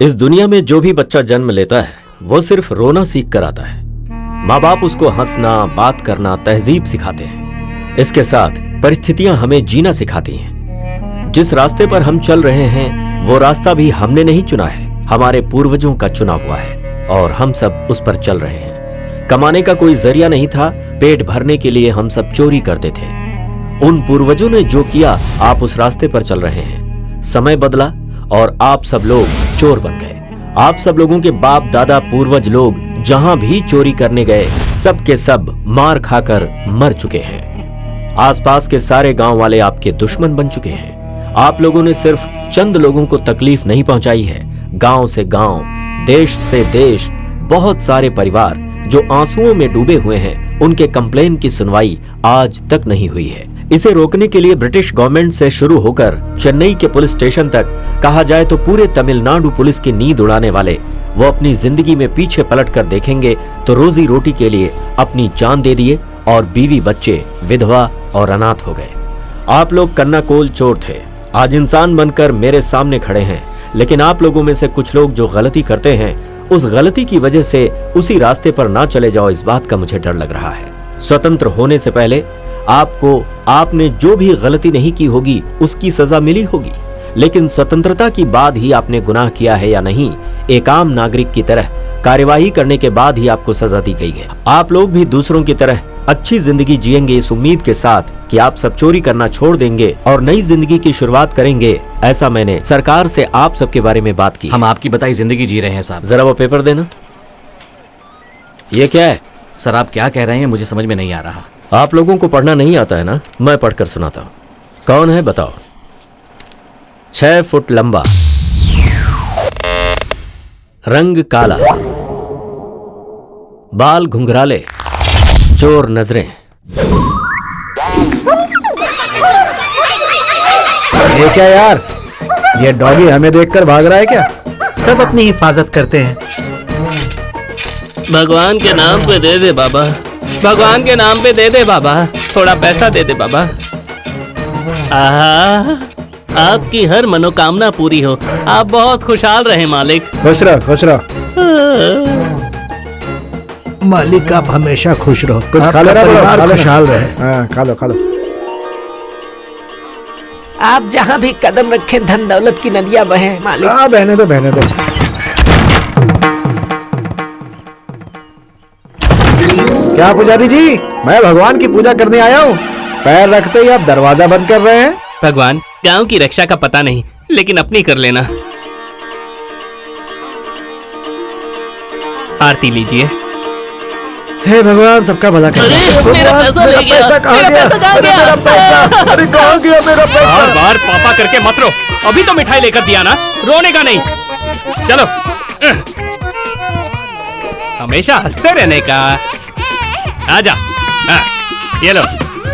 इस दुनिया में जो भी बच्चा जन्म लेता है वो सिर्फ रोना सीख कर आता है। माँ बाप उसको हंसना, बात करना, तहजीब सिखाते हैं। इसके साथ परिस्थितियां हमें जीना सिखाती हैं। जिस रास्ते पर हम चल रहे हैं वो रास्ता भी हमने नहीं चुना है, हमारे पूर्वजों का चुना हुआ है और हम सब उस पर चल रहे हैं। कमाने का कोई जरिया नहीं था, पेट भरने के लिए हम सब चोरी करते थे। उन पूर्वजों ने जो किया, आप उस रास्ते पर चल रहे हैं। समय बदला और आप सब लोग चोर बन गए। आप सब लोगों के बाप दादा पूर्वज लोग जहां भी चोरी करने गए, सब के सब मार खाकर मर चुके हैं। आसपास के सारे गांव वाले आपके दुश्मन बन चुके हैं। आप लोगों ने सिर्फ चंद लोगों को तकलीफ नहीं पहुंचाई है, गांव से गांव, देश से देश, बहुत सारे परिवार जो आंसुओं में डूबे हुए हैं, उनके कंप्लेन की सुनवाई आज तक नहीं हुई है। इसे रोकने के लिए ब्रिटिश गवर्नमेंट से शुरू होकर चेन्नई के पुलिस स्टेशन तक, कहा जाए तो पूरे तमिलनाडु पुलिस की नींद उड़ाने वाले, वो अपनी जिंदगी में पीछे पलटकर देखेंगे तो रोजी रोटी के लिए अपनी जान दे दिए और बीवी बच्चे विधवा और अनाथ हो गए। आप लोग कन्नाकोल चोर थे, आज इंसान बनकर मेरे सामने खड़े हैं। लेकिन आप लोगों में से कुछ लोग जो गलती करते हैं, उस गलती की वजह से उसी रास्ते पर ना चले जाओ, इस बात का मुझे डर लग रहा है। स्वतंत्र होने से पहले आपको, आपने जो भी गलती नहीं की होगी उसकी सजा मिली होगी, लेकिन स्वतंत्रता की बाद ही आपने गुनाह किया है या नहीं, एक आम नागरिक की तरह कार्यवाही करने के बाद ही आपको सजा दी गई है। आप लोग भी दूसरों की तरह अच्छी जिंदगी जिएंगे इस उम्मीद के साथ कि आप सब चोरी करना छोड़ देंगे और नई जिंदगी की शुरुआत करेंगे। ऐसा मैंने सरकार से आप सबके बारे में बात की। हम आपकी बताई जिंदगी जी रहे हैं साहब। जरा वो पेपर देना। ये क्या है? सर आप क्या कह रहे हैं, मुझे समझ में नहीं आ रहा। आप लोगों को पढ़ना नहीं आता है ना? मैं पढ़कर सुनाता हूं। कौन है बताओ? 6 फुट लंबा, रंग काला, बाल घुंघराले, चोर नजरें। ये क्या यार, ये डॉगी हमें देखकर भाग रहा है क्या? सब अपनी हिफाजत करते हैं। भगवान के नाम पे दे दे बाबा, भगवान के नाम पे दे दे बाबा, थोड़ा पैसा दे दे बाबा। आहा, आपकी हर मनोकामना पूरी हो, आप बहुत खुशहाल रहे मालिक। खुश रहो, खुश रहो। मालिक आप हमेशा खुश रहो, कुछ खा लो, परिवार खुशहाल रहे। हाँ, खा लो, खा लो। आप जहाँ भी कदम रखें धन दौलत की नदियाँ बहें मालिक। हाँ, बहने दो, बहने दो। क्या पुजारी जी, मैं भगवान की पूजा करने आया हूँ। पैर रखते ही आप दरवाजा बंद कर रहे हैं। भगवान, गांव की रक्षा का पता नहीं, लेकिन अपनी कर लेना। आरती लीजिए। हे भगवान, सबका भला करें। मेरा पैसा ले गया। पैसा कहाँ गया? मेरा पैसा, अरे कहाँ गया मेरा पैसा? बार बार पापा करके मत रो, अभी तो मिठाई लेकर दिया ना, रोने का नहीं। चलो, हमेशा हंसते रहने का। आजा, ये लो।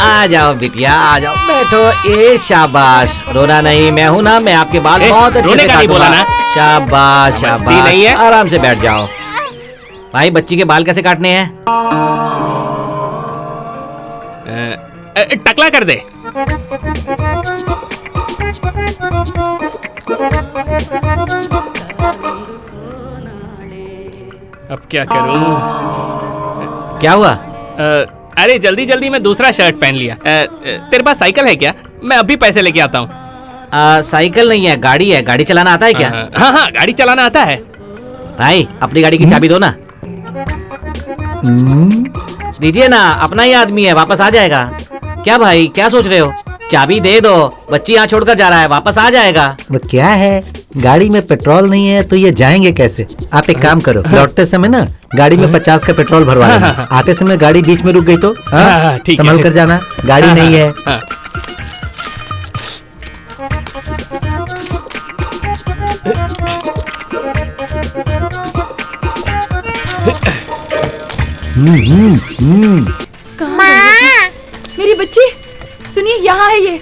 आ जाओ बिटिया, आ जाओ, बैठो। ए शाबाश, रोना नहीं, मैं हूं ना, मैं आपके बाल बहुत अच्छे से नहीं बोला ना। शाबाश शाबाश, नहीं है। आराम से बैठ जाओ। भाई बच्ची के बाल कैसे काटने हैं? टकला कर दे। अब क्या करूं? क्या हुआ? अरे जल्दी जल्दी में दूसरा शर्ट पहन लिया। तेरे पास साइकिल है क्या? मैं अभी पैसे लेके आता हूँ। साइकिल नहीं है, गाड़ी है। गाड़ी चलाना आता है क्या? हाँ हाँ, गाड़ी चलाना आता है। भाई अपनी गाड़ी की चाबी दो ना। दीजिए ना, अपना ही आदमी है, वापस आ जाएगा। क्या भाई, क्या सोच रहे हो? चाबी दे दो, बच्ची यहाँ छोड़कर जा रहा है, वापस आ जाएगा। वो क्या है, गाड़ी में पेट्रोल नहीं है तो ये जाएंगे कैसे? आप एक काम करो, लौटते समय ना गाड़ी में 50 का पेट्रोल भरवा लेना। आते समय गाड़ी बीच में रुक गई तो संभल कर जाना, गाड़ी नहीं है। मेरी बच्ची, सुनिए, यहाँ है ये।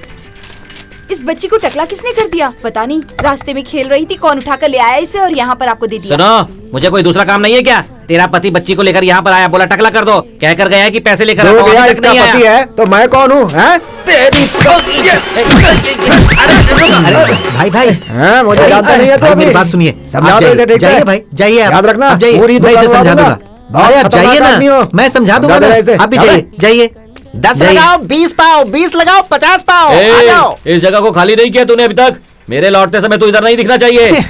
इस बच्ची को टकला किसने कर दिया? पता नहीं, रास्ते में खेल रही थी, कौन उठाकर ले आया इसे और यहाँ पर आपको दे दिया। सुनो, मुझे कोई दूसरा काम नहीं है क्या? तेरा पति बच्ची को लेकर यहाँ पर आया, बोला टकला कर दो, कह कर गया है कि पैसे लेकर जो आओ, गया अभी तक इसका नहीं पति आया। है तो मैं कौन हूँ? हैं? तेरी भाई भाई हैं? मुझे जानता नहीं है तो भाई, अभी मेरी बात सुनिए। समझा आप दो इसे ठीक से। जाइए भाई, जाइए आप। याद रखना, आप जाइए, पूरी मैं इसे दुकान समझा उड़ा दूंगा। बहुत अरे आप खतरनाक जाइए आदमी हो। ना, मैं समझा दूंगा समझा ना। दे इसे। आप भी चले। जाइए, जाइए। 10 जाइए। लगाओ 20 पाओ, 20 लगाओ 50 पाओ, आ जाओ। इस जगह को खाली नहीं किया तूने अभी तक। मेरे लौटते समय तू इधर नहीं दिखना चाहिए।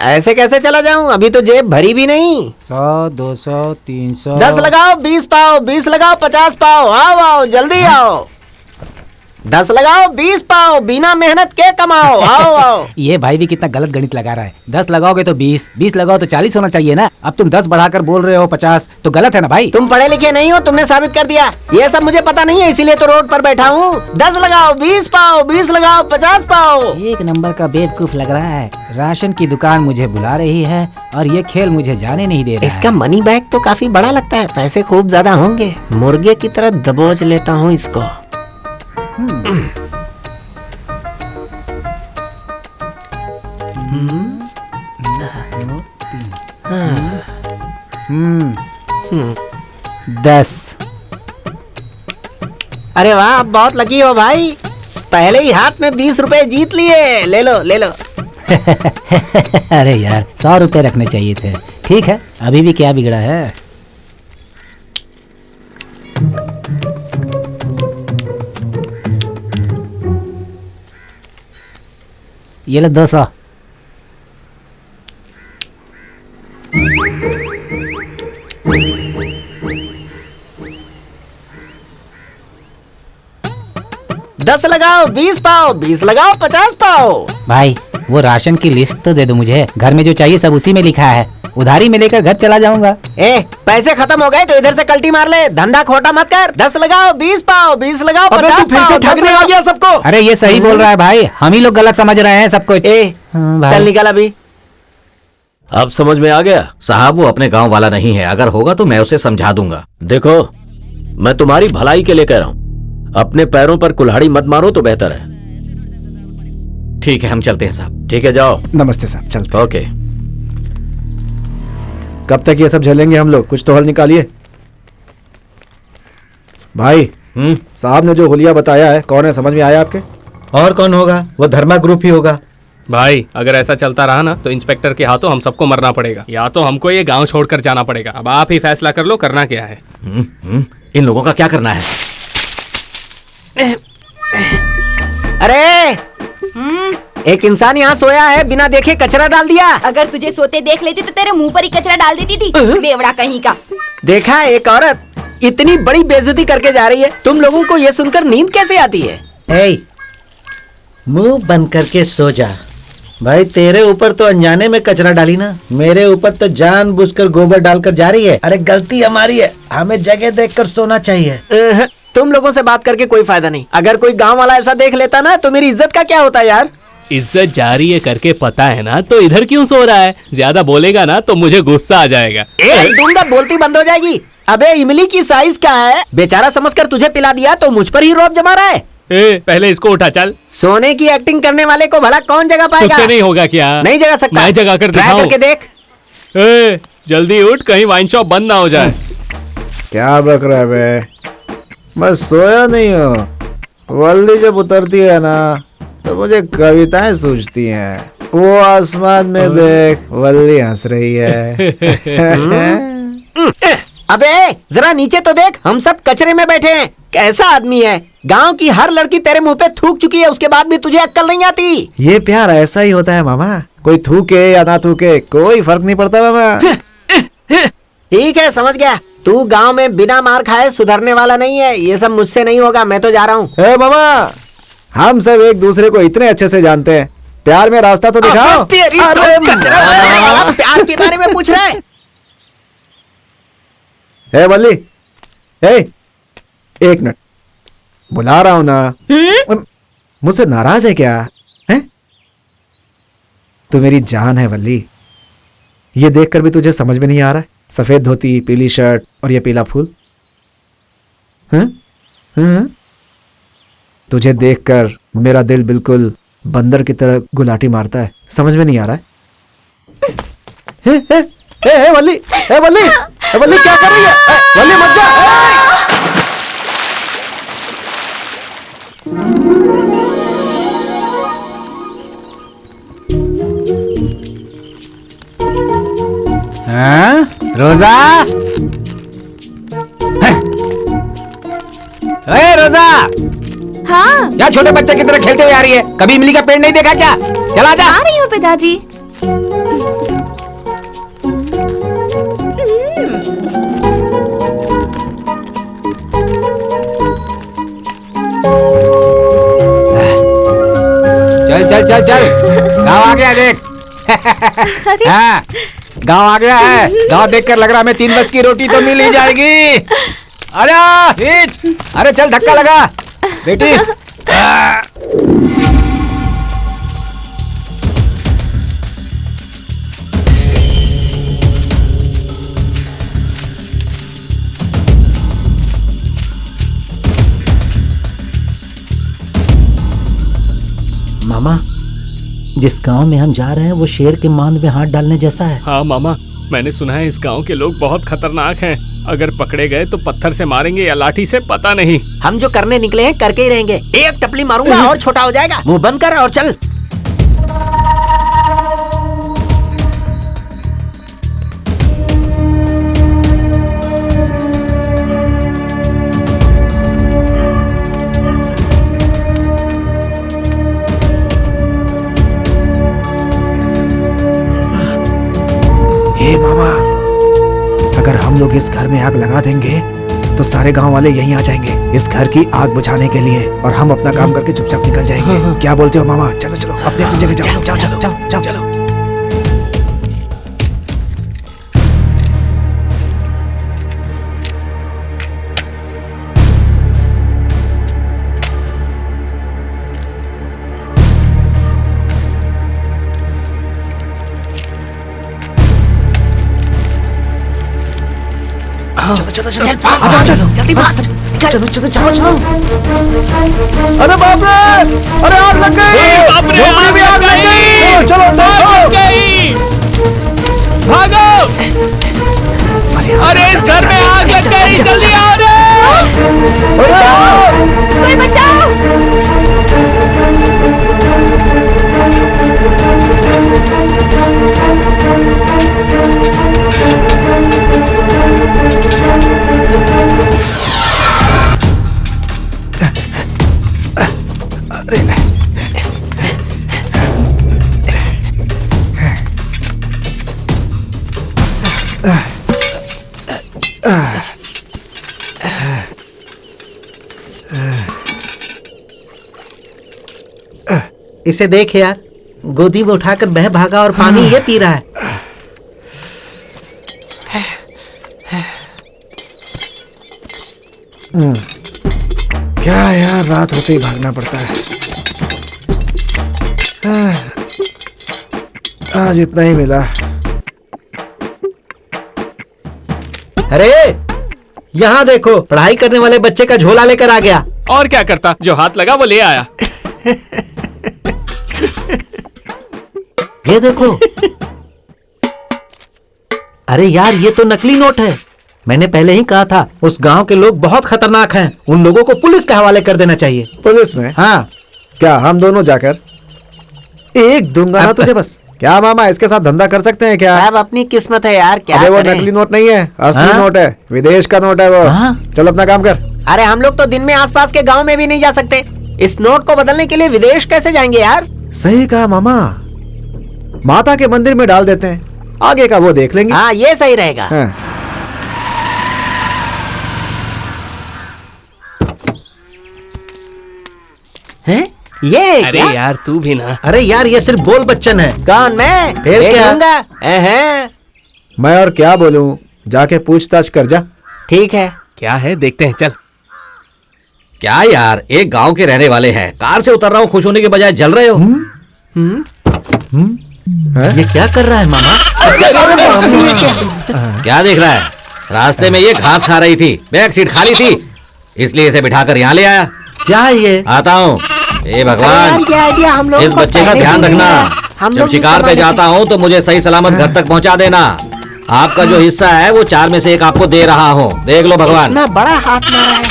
ऐसे कैसे चला जाऊं, अभी तो जेब भरी भी नहीं। 100, 200, 300। 10 लगाओ 20 पाओ, 20 लगाओ 50 पाओ, आओ आओ जल्दी आओ। 10 लगाओ 20 पाओ, बिना मेहनत के कमाओ, आओ आओ। ये भाई भी कितना गलत गणित लगा रहा है। 10 लगाओगे तो 20, 20 लगाओ तो 40 होना चाहिए ना। अब तुम 10 बढ़ाकर बोल रहे हो 50, तो गलत है ना भाई। तुम पढ़े लिखे नहीं हो, तुमने साबित कर दिया। ये सब मुझे पता नहीं है, इसीलिए तो रोड पर बैठा हूँ। 10 लगाओ 20 पाओ, 20 लगाओ 50 पाओ। एक नंबर का बेवकूफ लग रहा है। राशन की दुकान मुझे बुला रही है और ये खेल मुझे जाने नहीं दे रहा इसका है। मनी बैग तो काफी बड़ा लगता है, पैसे खूब ज्यादा होंगे। मुर्गे की तरह दबोच लेता हूँ इसको। हम्म, 10। अरे वाह, आप बहुत लकी हो भाई, पहले ही हाथ में 20 रुपए जीत लिए। ले लो ले लो। अरे यार 100 रुपए रखने चाहिए थे। ठीक है, अभी भी क्या बिगड़ा है। ये लो 200। दस लगाओ 20 पाओ, 20 लगाओ 50 पाओ। भाई वो राशन की लिस्ट तो दे दो मुझे, घर में जो चाहिए सब उसी में लिखा है। उधारी में लेकर घर चला जाऊंगा। ए, पैसे खत्म हो गए तो इधर से कल्टी मार ले, धंधा खोटा मत कर। 10 लगाओ 20 पाओ, 20 लगाओ 50 फिर से पाओ। ठगने आ गया सबको। अरे ये सही बोल रहा है भाई, हम ही लोग गलत समझ रहे हैं सब कुछ। ए, भाई। चल निकल अभी। अब समझ में आ गया। साहब वो अपने गांव वाला नहीं है, अगर होगा तो मैं उसे समझा दूंगा। देखो, मैं तुम्हारी भलाई के लिए कह रहा हूं, अपने पैरों पर कुल्हाड़ी मत मारो तो बेहतर है। ठीक है, हम चलते हैं साहब। ठीक है, जाओ। नमस्ते साहब, चलते। ओके। कब तक ये सब झेलेंगे हम लोग? कुछ तो हल निकालिए भाई। साहब ने जो हुलिया बताया है, कौन है, समझ में आया आपके? और कौन होगा? वो धर्मा ग्रुप ही होगा। भाई अगर ऐसा चलता रहा ना तो इंस्पेक्टर के हाथों हम सबको मरना पड़ेगा, या तो हमको ये गांव छोड़कर जाना पड़ेगा। अब आप ही फैसला कर लो, करना क्या है। इन लोगों का क्या करना है? अरे एक इंसान यहाँ सोया है, बिना देखे कचरा डाल दिया। अगर तुझे सोते देख लेती तो तेरे मुंह पर ही कचरा डाल देती थी, बेवड़ा कहीं का। देखा, एक औरत इतनी बड़ी बेइज्जती करके जा रही है। तुम लोगों को ये सुनकर नींद कैसे आती है? ए, मुंह बंद करके सो जा। भाई तेरे ऊपर तो अनजाने में कचरा डाली ना, मेरे ऊपर तो जानबूझकर गोबर डालकर जा रही है। अरे गलती हमारी है, हमें जगह देखकर सोना चाहिए। तुम लोगों से बात करके कोई फायदा नहीं। अगर कोई गांव वाला ऐसा देख लेता ना तो मेरी इज्जत का क्या होता यार। इज्जत जा रही है करके पता है ना, तो इधर क्यों सो रहा है? ज्यादा बोलेगा ना तो मुझे गुस्सा आ जाएगा। दूंगा, बोलती बंद हो जाएगी। अबे इमली की साइज क्या है, बेचारा समझकर तुझे पिला दिया तो मुझ पर ही रौब जमा रहा है। पहले इसको उठा, चल। सोने की एक्टिंग करने वाले को भला कौन जगा पाएगा? तुझसे नहीं होगा क्या? नहीं जगा सकता। मैं जगा कर ट्राई दिखाऊं। करके देख। जल्दी उठ, कहीं वाइन शॉप बंद ना हो जाए। क्या बक रहा है बे? मैं सोया नहीं हूँ। वल्दी जब उतरती है ना तो मुझे कविताएं सूझती हैं। वो आसमान में देख, वल्दी हंस रही है। अबे जरा नीचे तो देख, हम सब कचरे में बैठे हैं। कैसा आदमी है? गांव की हर लड़की तेरे मुंह पे थूक चुकी है, उसके बाद भी तुझे अक्ल नहीं आती। ये प्यार ऐसा ही होता है मामा, कोई थूके या ना थूके कोई फर्क नहीं पड़ता मामा। ठीक है, समझ गया। तू गांव में बिना मार खाए सुधरने वाला नहीं है। ये सब मुझसे नहीं होगा, मैं तो जा रहा हूँ। ए मामा, हम सब एक दूसरे को इतने अच्छे से जानते हैं, प्यार में रास्ता तो दिखाओ। तेरी तो अरे कचरा बनाने वाला प्यार के बारे में पूछ रहा है। ए वल्ली, ए, एक मिनट, बुला रहा हूं ना। मुझसे नाराज है क्या? है? तू मेरी जान है वल्ली। ये देखकर भी तुझे समझ में नहीं आ रहा है? सफेद धोती, पीली शर्ट और ये पीला फूल। हैं? हैं? तुझे देखकर मेरा दिल बिल्कुल बंदर की तरह गुलाटी मारता है। समझ में नहीं आ रहा है? ए वल्ली, ए वल्ली, ए वल्ली क्या कर रही है? वल्ली मत जा। हाँ? रोजा, अरे रोजा, हाँ क्या छोटे बच्चे की तरह खेलते हुए आ रही है? कभी इमली का पेड़ नहीं देखा क्या? चला जा। आ रही हूँ पिताजी। चल चल चल चल, गाँव आ गया देख। हाँ, गाँव आ गया है। गाँव देखकर लग रहा है हमें 3 बज की रोटी तो मिल ही जाएगी। अरे हिच, अरे चल धक्का लगा बेटी। मामा, जिस गांव में हम जा रहे हैं वो शेर के मान में हाथ डालने जैसा है। हाँ मामा, मैंने सुना है इस गांव के लोग बहुत खतरनाक हैं। अगर पकड़े गए तो पत्थर से मारेंगे या लाठी से, पता नहीं। हम जो करने निकले हैं करके ही रहेंगे। एक टपली मारूंगा और छोटा हो जाएगा। मुंह बंद कर और चल। हे मामा, अगर हम लोग इस घर में आग लगा देंगे तो सारे गांव वाले यहीं आ जाएंगे इस घर की आग बुझाने के लिए, और हम अपना काम करके चुपचाप निकल जाएंगे। क्या बोलते हो मामा? चलो चलो अपनी अपनी जगह जाओ, जाओ जाओ जाओ जाओ चलो। चलो चलो चलो चलो चलो जल्दी भाग, चलो चलो जाओ जाओ। अरे बाप रे, अरे आग लग गई, झोपड़ी में आग लग गई। चलो भागो, अरे इस घर में आग लग गई, जल्दी आओ रे। कोई बचाओ। इसे देख यार, गोदी में उठाकर बह भागा और पानी ये पी रहा है। क्या यार, रात होते ही भागना पड़ता है। आज इतना ही मिला। अरे यहाँ देखो, पढ़ाई करने वाले बच्चे का झोला लेकर आ गया। और क्या करता, जो हाथ लगा वो ले आया। ये देखो। अरे यार, ये तो नकली नोट है। मैंने पहले ही कहा था, उस गांव के लोग बहुत खतरनाक हैं। उन लोगों को पुलिस के हवाले कर देना चाहिए। पुलिस में? हाँ। क्या हम दोनों जाकर एक दूंगा ना तुझे बस। क्या मामा, इसके साथ धंधा कर सकते हैं क्या? साहब अपनी किस्मत है यार, क्या अरे वो करें? नकली नोट नहीं है, असली नोट है, विदेश का नोट है वो। चल अपना काम कर। अरे हम लोग तो दिन में आसपास के गांव में भी नहीं जा सकते। इस नोट को बदलने के लिए विदेश कैसे जाएंगे यार? सही कहा मामा, माता के मंदिर में डाल देते हैं, आगे का वो देख लेंगे। हाँ ये सही रहेगा। हाँ। हैं? ये अरे क्या? यार तू भी ना। अरे यार, ये सिर्फ बोल बच्चन है। कौन? मैं? फिर देख क्या? लूंगा। हैं? मैं और क्या बोलूं, जाके पूछताछ कर जा। ठीक है। क्या है देखते हैं, चल। क्या यार, एक गांव के रहने वाले हैं, कार से उतर रहा हूँ, खुश होने के बजाय जल रहे हो। ये क्या कर रहा है मामा? क्या देख रहा है? रास्ते में ये घास खा रही थी, बैक सीट खाली थी, इसलिए इसे बिठाकर यहाँ ले आया। क्या है ये? आता हूँ। ए भगवान, क्या आइडिया, हम लोग इस बच्चे का ध्यान रखना। जब शिकार पे जाता हूँ तो मुझे सही सलामत घर तक पहुँचा देना। आपका जो हिस्सा है वो 4 में से 1 आपको दे रहा हूँ, देख लो भगवान। इतना बड़ा हाथ मारा है,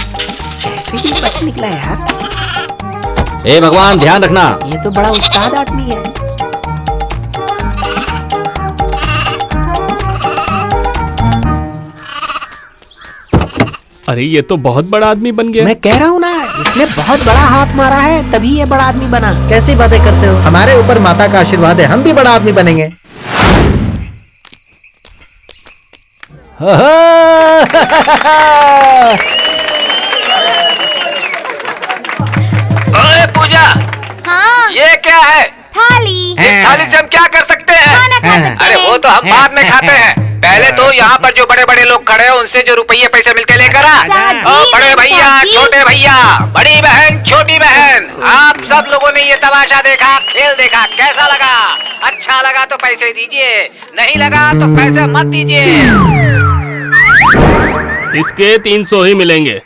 कैसे भी बच निकला यार। ए भगवान ध्यान रखना। ये तो बड़ा उस्ताद आदमी है। अरे ये तो बहुत बड़ा आदमी बन गया। मैं कह रहा हूँ ना, इसने बहुत बड़ा हाथ मारा है, तभी ये बड़ा आदमी बना। कैसी बातें करते हो? हमारे ऊपर माता का आशीर्वाद है, हम भी बड़ा आदमी बनेंगे। ओए पूजा, हाँ ये क्या है? थाली। इस थाली से हम क्या कर सकते हैं? खाना खा सकते अरे वो तो हम बाद में खाते हैं। पहले तो यहाँ पर जो बड़े बड़े लोग खड़े हैं उनसे जो रुपये पैसे मिलते लेकर आ। चाची, ओ बड़े भैया, चाची। छोटे भैया, बड़ी बहन, छोटी बहन, आप सब लोगों ने ये तमाशा देखा, खेल देखा, कैसा लगा? अच्छा लगा तो पैसे दीजिए, नहीं लगा तो पैसे मत दीजिए। इसके 300 ही मिलेंगे।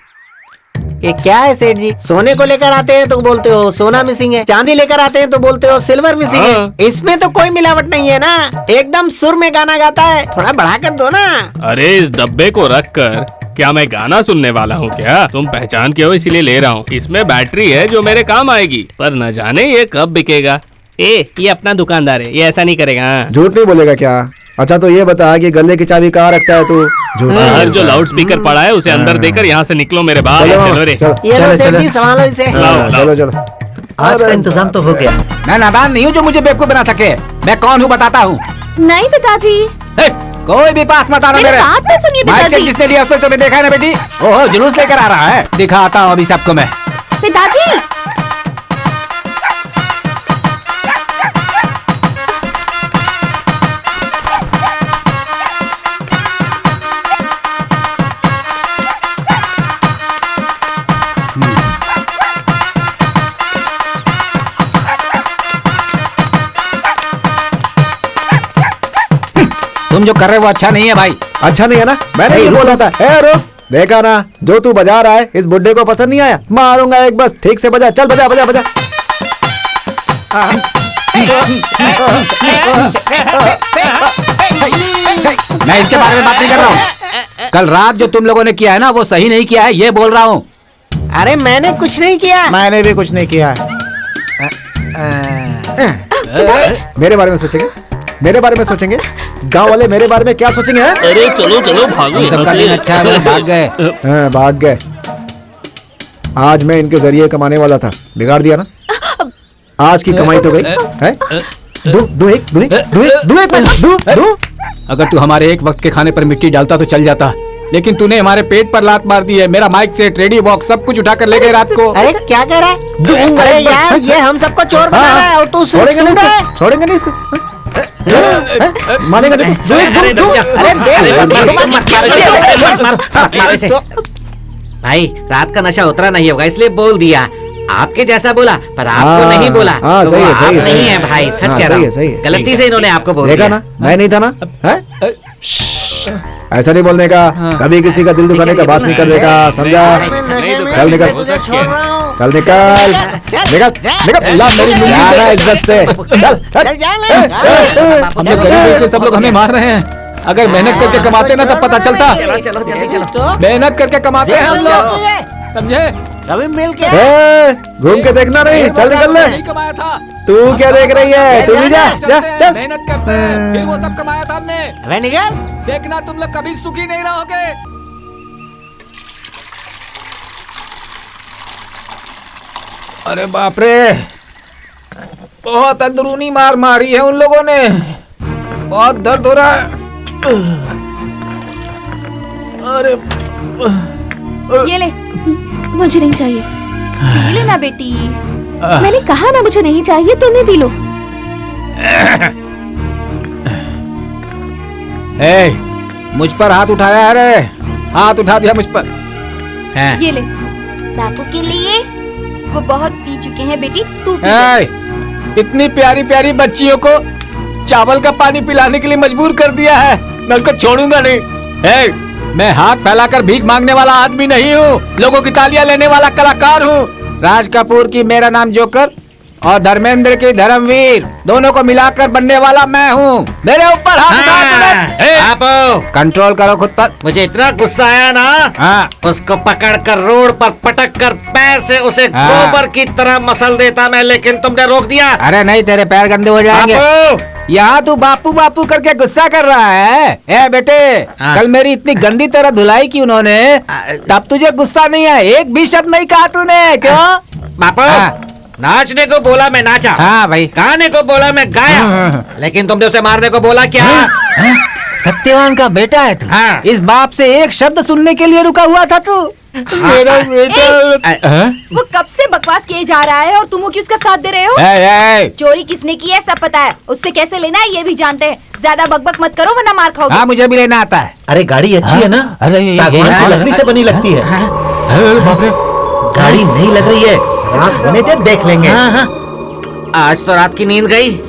ये क्या है सेठ जी? सोने को लेकर आते हैं तो बोलते हो सोना मिसिंग है, चांदी लेकर आते हैं तो बोलते हो सिल्वर मिसिंग है। इसमें तो कोई मिलावट नहीं है ना, एकदम सुर में गाना गाता है। थोड़ा बढ़ा कर दो ना। अरे इस डब्बे को रख कर क्या मैं गाना सुनने वाला हूँ क्या? तुम पहचान के हो इसीलिए ले रहा हूँ। इसमें बैटरी है जो मेरे काम आएगी, पर न जाने ये कब बिकेगा। ये अपना दुकानदार है, ये ऐसा नहीं करेगा। झूठ नहीं बोलेगा क्या? अच्छा तो ये बता कि गले की चाबी कहाँ रखता है तू? झूठ नहीं बाहर बोलेगा। जो लाउड स्पीकर पड़ा है उसे अंदर देकर यहाँ से निकलो मेरे बाप। चलो चलो रे। चलो ये लो चलो, सेठ चलो। जी, संभालो इसे। लाओ, लाओ। चलो चलो। आज का इंतजाम तो हो गया। मैं नादान नहीं हूँ जो मुझे बेवकूफ बना सके। मैं कौन हूँ बताता हूँ। नहीं पिताजी, कोई भी पास मत आना मेरी मेरे। बात तो सुनिए माइक से पिताजी। जिसने लिया उसने तुम्हें देखा है ना बेटी? ओहो जुलूस लेकर आ रहा है, दिखाता हूँ अभी सबको मैं। पिताजी। तुम जो कर रहे हो वो अच्छा नहीं है भाई। अच्छा नहीं है ना? मैंने ये बोला था। ए रुक, देखा ना जो तू बजा रहा है इस बुड्ढे को पसंद नहीं आया। मारूंगा एक, बस ठीक से बजा। चल बजा बजा बजा। मैं इसके बारे में बात नहीं कर रहा हूँ। कल रात जो तुम लोगों ने किया है ना वो सही नहीं किया है, ये बोल रहा हूँ। अरे मैंने कुछ नहीं किया। मैंने भी कुछ नहीं किया। मेरे बारे में सोचेंगे, मेरे बारे में सोचेंगे। गांव वाले मेरे बारे में क्या सोचेंगे? हैं? अरे चलो चलो भागो यहाँ सबका दिन से। अच्छा है, वो भाग गए। हाँ, भाग गए। आज मैं इनके जरिए कमाने वाला था, बिगाड़ दिया ना। आज की कमाई तो गई है। दो दो एक दो एक दो एक दो एक दो दो। अगर तू हमारे एक वक्त के खाने पर मिट्टी डालता तो चल जाता, लेकिन तूने हमारे पेट पर लात मार दी है। मेरा माइक सेट, रेडियो बॉक्स सब कुछ उठाकर ले गए रात को। अरे क्या कह रहा है? अरे यार ये हम सबको चोर बना रहा है और तू सिर्फ छोड़ेंगे नहीं सुन रहा है। इसको, छोड़ेंगे नहीं इसको। मानेगा नहीं तू? दो एक दो दो। अरे मारो इसे। भाई रात का नशा उतरा नहीं होगा इसलिए बोल दिया। आपके जैसा बोला पर आपको हाँ, नहीं बोला। हाँ, तो सही है, वो सही आप है, सही नहीं है। है भाई, सच हाँ, कह रहा सही है, हूँ। सही है। गलती से इन्होंने आपको बोल देखा दिया। ना, मैं नहीं था ना। हैं? ऐसा नहीं बोलने का, कभी किसी का दिल दुखाने का बात नहीं करने का, समझा? चल निकल, तुझे छोड़ रहा हूँ। चल निकल, निकल निकल। ला मेरी मुंडी जाना इज्जत से। चल चल जाना। हम लोग गरीब हैं, इसलिए सब लोग हमें मार रहे हैं। अगर मेहनत करके कमाते ना तब पता चलता। चलो चलो जल्दी चलो। तो मेहनत करके कमाते हैं हम लोग, समझे? कभी मिल के ए, घूम के देखना नहीं, चल निकल ले। नहीं कमाया था। तू क्या देख रही है? तू भी जा जा चलते हैं, चल। मेहनत करते हैं, फिर वो सब कमाया था हमने। अबे निकल। देखना तुम लोग कभी सुखी नहीं रहोगे। अरे बाप रे, बहुत अंदरूनी मार मारी है उन लोगों ने। बहुत दर्द हो रहा है। अरे ये ले, मुझे नहीं चाहिए। पी लेना बेटी। मैंने कहा ना मुझे नहीं चाहिए, तुम्हें पी लो। ए, मुझ पर हाथ उठाया है रे, हाथ उठा दिया मुझ पर। ये ले, बापू के लिए। वो बहुत पी चुके हैं बेटी, तू पी ले। ए, इतनी प्यारी प्यारी बच्चियों को चावल का पानी पिलाने के लिए मजबूर कर दिया है। मैं उसको छोड़ूंगा नहीं। ए, मैं हाथ फैलाकर भीख मांगने वाला आदमी नहीं हूँ, लोगों की तालियां लेने वाला कलाकार हूँ। राज कपूर की मेरा नाम जोकर और धर्मेंद्र की धर्मवीर दोनों को मिलाकर बनने वाला मैं हूँ। मेरे ऊपर हाथ उठा तुरंत। आप कंट्रोल करो खुद पर। मुझे इतना गुस्सा आया ना, हाँ उसको पकड़कर रोड पर पटक कर पैर से उसे हाँ। गोबर की तरह मसल देता मैं, लेकिन तुमने रोक दिया। अरे नहीं, तेरे पैर गंदे हो जाएंगे। बापू, यहाँ तू बापू बापू करके गुस्सा कर रहा है। ए बेटे, हाँ। कल मेरी इतनी गंदी तरह धुलाई की उन्होंने, तब तुझे गुस्सा नहीं है? एक भी शब्द नहीं कहा तूने, क्यों? बापू, हाँ। नाचने को बोला मैं नाचा, हाँ भाई। गाने को बोला मैं गाया, हाँ। लेकिन तुमने उसे मारने को बोला क्या? सत्यवान का बेटा है तू। हाँ। इस बाप से एक शब्द सुनने के लिए रुका हुआ था तू। मेरा बेटा। वो कब से बकवास किए जा रहा है और तुम की उसका साथ दे रहे हो। चोरी किसने की है सब पता है, उससे कैसे लेना है ये भी जानते हैं। ज्यादा बकबक मत करो वरना मार खाओगे। हाँ, मुझे भी लेना आता है। अरे गाड़ी अच्छी है ना, अरे ये सागवान की लकड़ी से बनी लगती है। बाप रे। गाड़ी नहीं लग रही है, रात होने दे, देख लेंगे। हाँ हाँ, आज तो रात की नींद गई।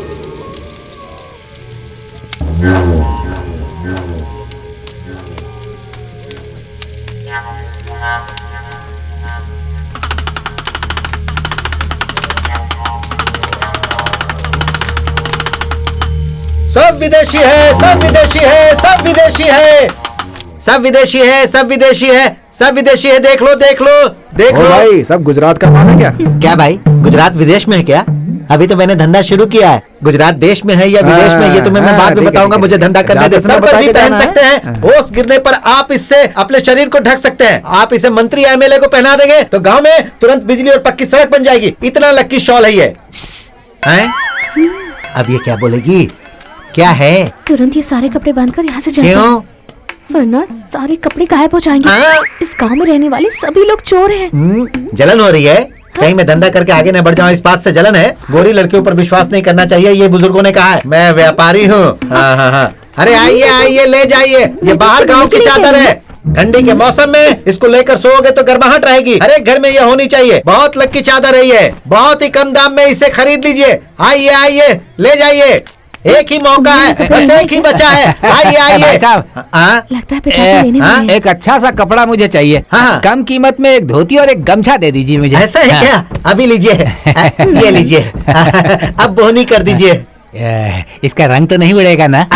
सब विदेशी है, सब विदेशी है, सब विदेशी है, सब विदेशी है, सब विदेशी है, सब विदेशी है। देख लो देख लो देख ओ लो। भाई, सब गुजरात का माना क्या? क्या भाई, गुजरात विदेश में है क्या? अभी तो मैंने धंधा शुरू किया है। गुजरात देश में है या विदेश में, ये तुम्हें मैं बाद में ठीक है, बताऊंगा। ठीक है। मुझे धंधा करने दे। जाते सर समय पर बता भी के पहन जाना है। सकते हैं, होश गिरने पर आप इससे अपने शरीर को ढक सकते हैं। आप इसे मंत्री एमएलए को पहना देंगे तो गांव में तुरंत बिजली और पक्की सड़क बन जाएगी। इतना लक्की शॉल है ये। हैं? अब ये क्या बोलेगी? क्या है? तुरंत ये सारे कपड़े बांधकर यहाँ से चलते क्यों? वरना सारे कपड़े गायब हो जाएंगे। हाँ? इस गांव में रहने वाले सभी लोग चोर हैं। जलन हो रही है? कहीं मैं धंधा करके आगे न बढ़ जाऊं, इस बात से जलन है? गोरी लड़कियों पर विश्वास नहीं करना चाहिए, ये बुजुर्गों ने कहा है। मैं व्यापारी हूँ। हाँ हाँ हाँ। अरे आइए आइए, ले जाइए। ये बाहर गांव की चादर है। ठंडी के मौसम में इसको लेकर सोओगे तो गर्माहट रहेगी। हर एक घर में ये होनी चाहिए। बहुत लक्की चादर है ये, बहुत ही कम दाम में इसे खरीद लीजिए। आइए आइए, ले जाइए। एक ही मौका है, बस एक ही बचा है। आइए आइए। भाई साहब, हाँ? लगता है पिताजी लेने वाले हैं। एक अच्छा सा कपड़ा मुझे चाहिए। हाँ। कम कीमत में एक धोती और एक गमछा दे दीजिए मुझे। ऐसा है क्या? अभी लीजिए। ये लीजिए। अब बोनी कर दीजिए। इसका रंग तो नहीं उड़ेगा ना?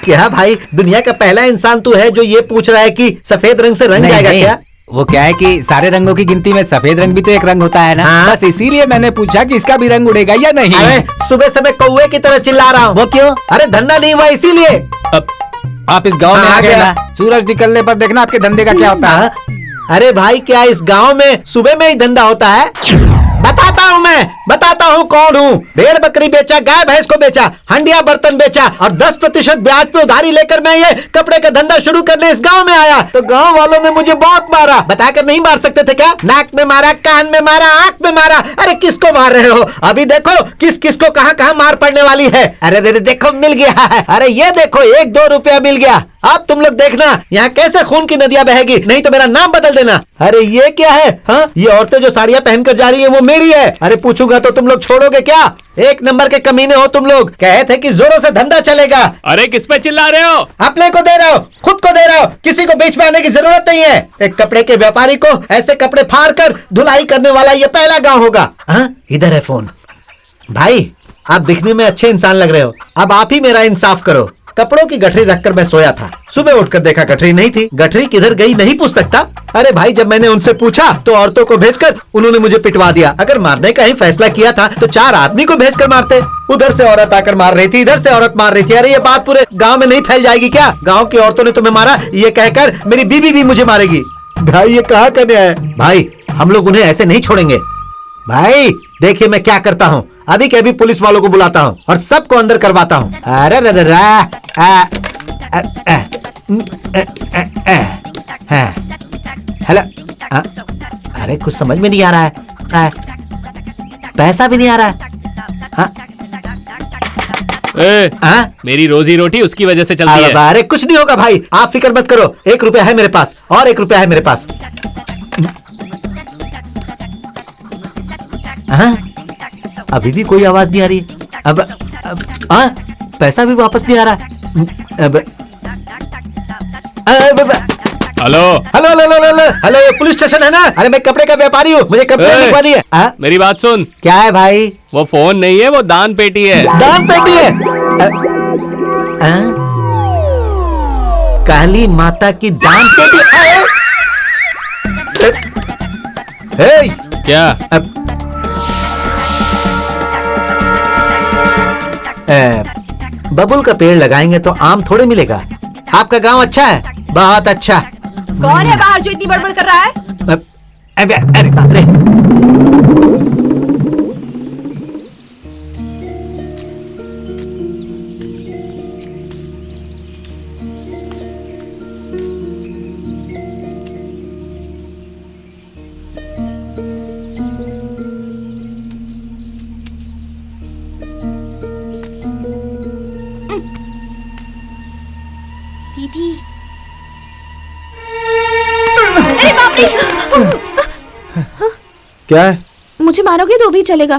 क्या भाई, दुनिया का पहला इंसान तू है जो ये पूछ रहा है कि सफेद रंग से रंग नहीं, जाएगा नहीं। क्या? वो क्या है कि सारे रंगों की गिनती में सफेद रंग भी तो एक रंग होता है ना। हाँ। बस इसीलिए मैंने पूछा कि इसका भी रंग उड़ेगा या नहीं। अरे सुबह समय कौवे की तरह चिल्ला रहा हूँ। वो क्यों? अरे धंधा नहीं हुआ इसीलिए। अब आप इस गांव में हाँ, आ गए गया। ना, सूरज निकलने पर देखना आपके धंधे का क्या होता है। अरे भाई, क्या इस गांव में सुबह में ही धंधा होता है? बताता हूँ कौन हूँ। भेड़ बकरी बेचा, गाय भैंस को बेचा, हंडिया बर्तन बेचा और 10% ब्याज पे उधारी लेकर मैं ये कपड़े का धंधा शुरू करने इस गांव में आया। तो गांव वालों ने मुझे बहुत मारा। बताकर नहीं मार सकते थे क्या? नाक में मारा, कान में मारा, आंख में मारा। अरे किसको मार रहे हो? अभी देखो किस किस को कहाँ कहाँ मार पड़ने वाली है। अरे देखो मिल गया है। अरे ये देखो 1-2 रुपया मिल गया। अब तुम लोग देखना यहाँ कैसे खून की नदियां बहेगी, नहीं तो मेरा नाम बदल देना। अरे ये क्या है? हाँ, ये औरतें जो साड़ियां पहनकर जा रही है वो मेरी है। अरे पूछूंगा तो तुम लोग छोड़ोगे क्या? एक नंबर के कमीने हो तुम लोग। कहे थे कि जोरों से धंधा चलेगा। अरे किस पे चिल्ला रहे हो? अपने को दे रहे हो, खुद को दे रहे हो, किसी को बीच में आने की जरूरत नहीं है। एक कपड़े के व्यापारी को ऐसे कपड़े फाड़ कर धुलाई करने वाला ये पहला गाँव होगा। हाँ, इधर है फोन। भाई, आप दिखने में अच्छे इंसान लग रहे हो, अब आप ही मेरा इंसाफ करो। कपड़ों की गठरी रखकर मैं सोया था। सुबह उठकर देखा गठरी नहीं थी। गठरी किधर गई नहीं पूछ सकता। अरे भाई, जब मैंने उनसे पूछा तो औरतों को भेजकर उन्होंने मुझे पिटवा दिया। अगर मारने का ही फैसला किया था तो 4 आदमी को भेजकर मारते। उधर से औरत आकर मार रही थी, इधर से औरत मार रही थी। अरे ये बात पूरे गांव में नहीं फैल जाएगी क्या? गांव की औरतों ने तुम्हें मारा ये कहकर मेरी बीवी भी मुझे मारेगी। भाई ये कहाँ करने आए? भाई, हम लोग उन्हें ऐसे नहीं छोड़ेंगे। भाई देखिए मैं क्या करता हूँ, अभी के अभी पुलिस वालों को बुलाता हूँ और सबको अंदर करवाता हूँ। अरे हेलो। अरे कुछ समझ में नहीं आ रहा है। पैसा भी नहीं आ रहा है। मेरी रोजी रोटी उसकी वजह से चलती है। अरे कुछ नहीं होगा भाई, आप फिक्र मत करो। 1 रुपया है मेरे पास और 1 रुपया है मेरे पास। अभी भी कोई आवाज नहीं आ रही। अब पैसा भी वापस नहीं आ रहा। Hello hello hello hello hello hello, ये पुलिस स्टेशन है ना? अरे मैं कपड़े का व्यापारी हूँ, मुझे कंप्लेंट ए! लिखवा दी है। मेरी बात सुन। क्या है भाई? वो फोन नहीं है, वो दान पेटी है। दान पेटी है? काली माता की दान पेटी? हे! क्या? बबुल का पेड़ लगाएंगे तो आम थोड़े मिलेगा। आपका गांव अच्छा है, बहुत अच्छा। कौन है बाहर जो इतनी बड़बड़ कर रहा है? अरे बाप रे। दीदी। अरे बाप रे! क्या है? मुझे मारोगे तो भी चलेगा,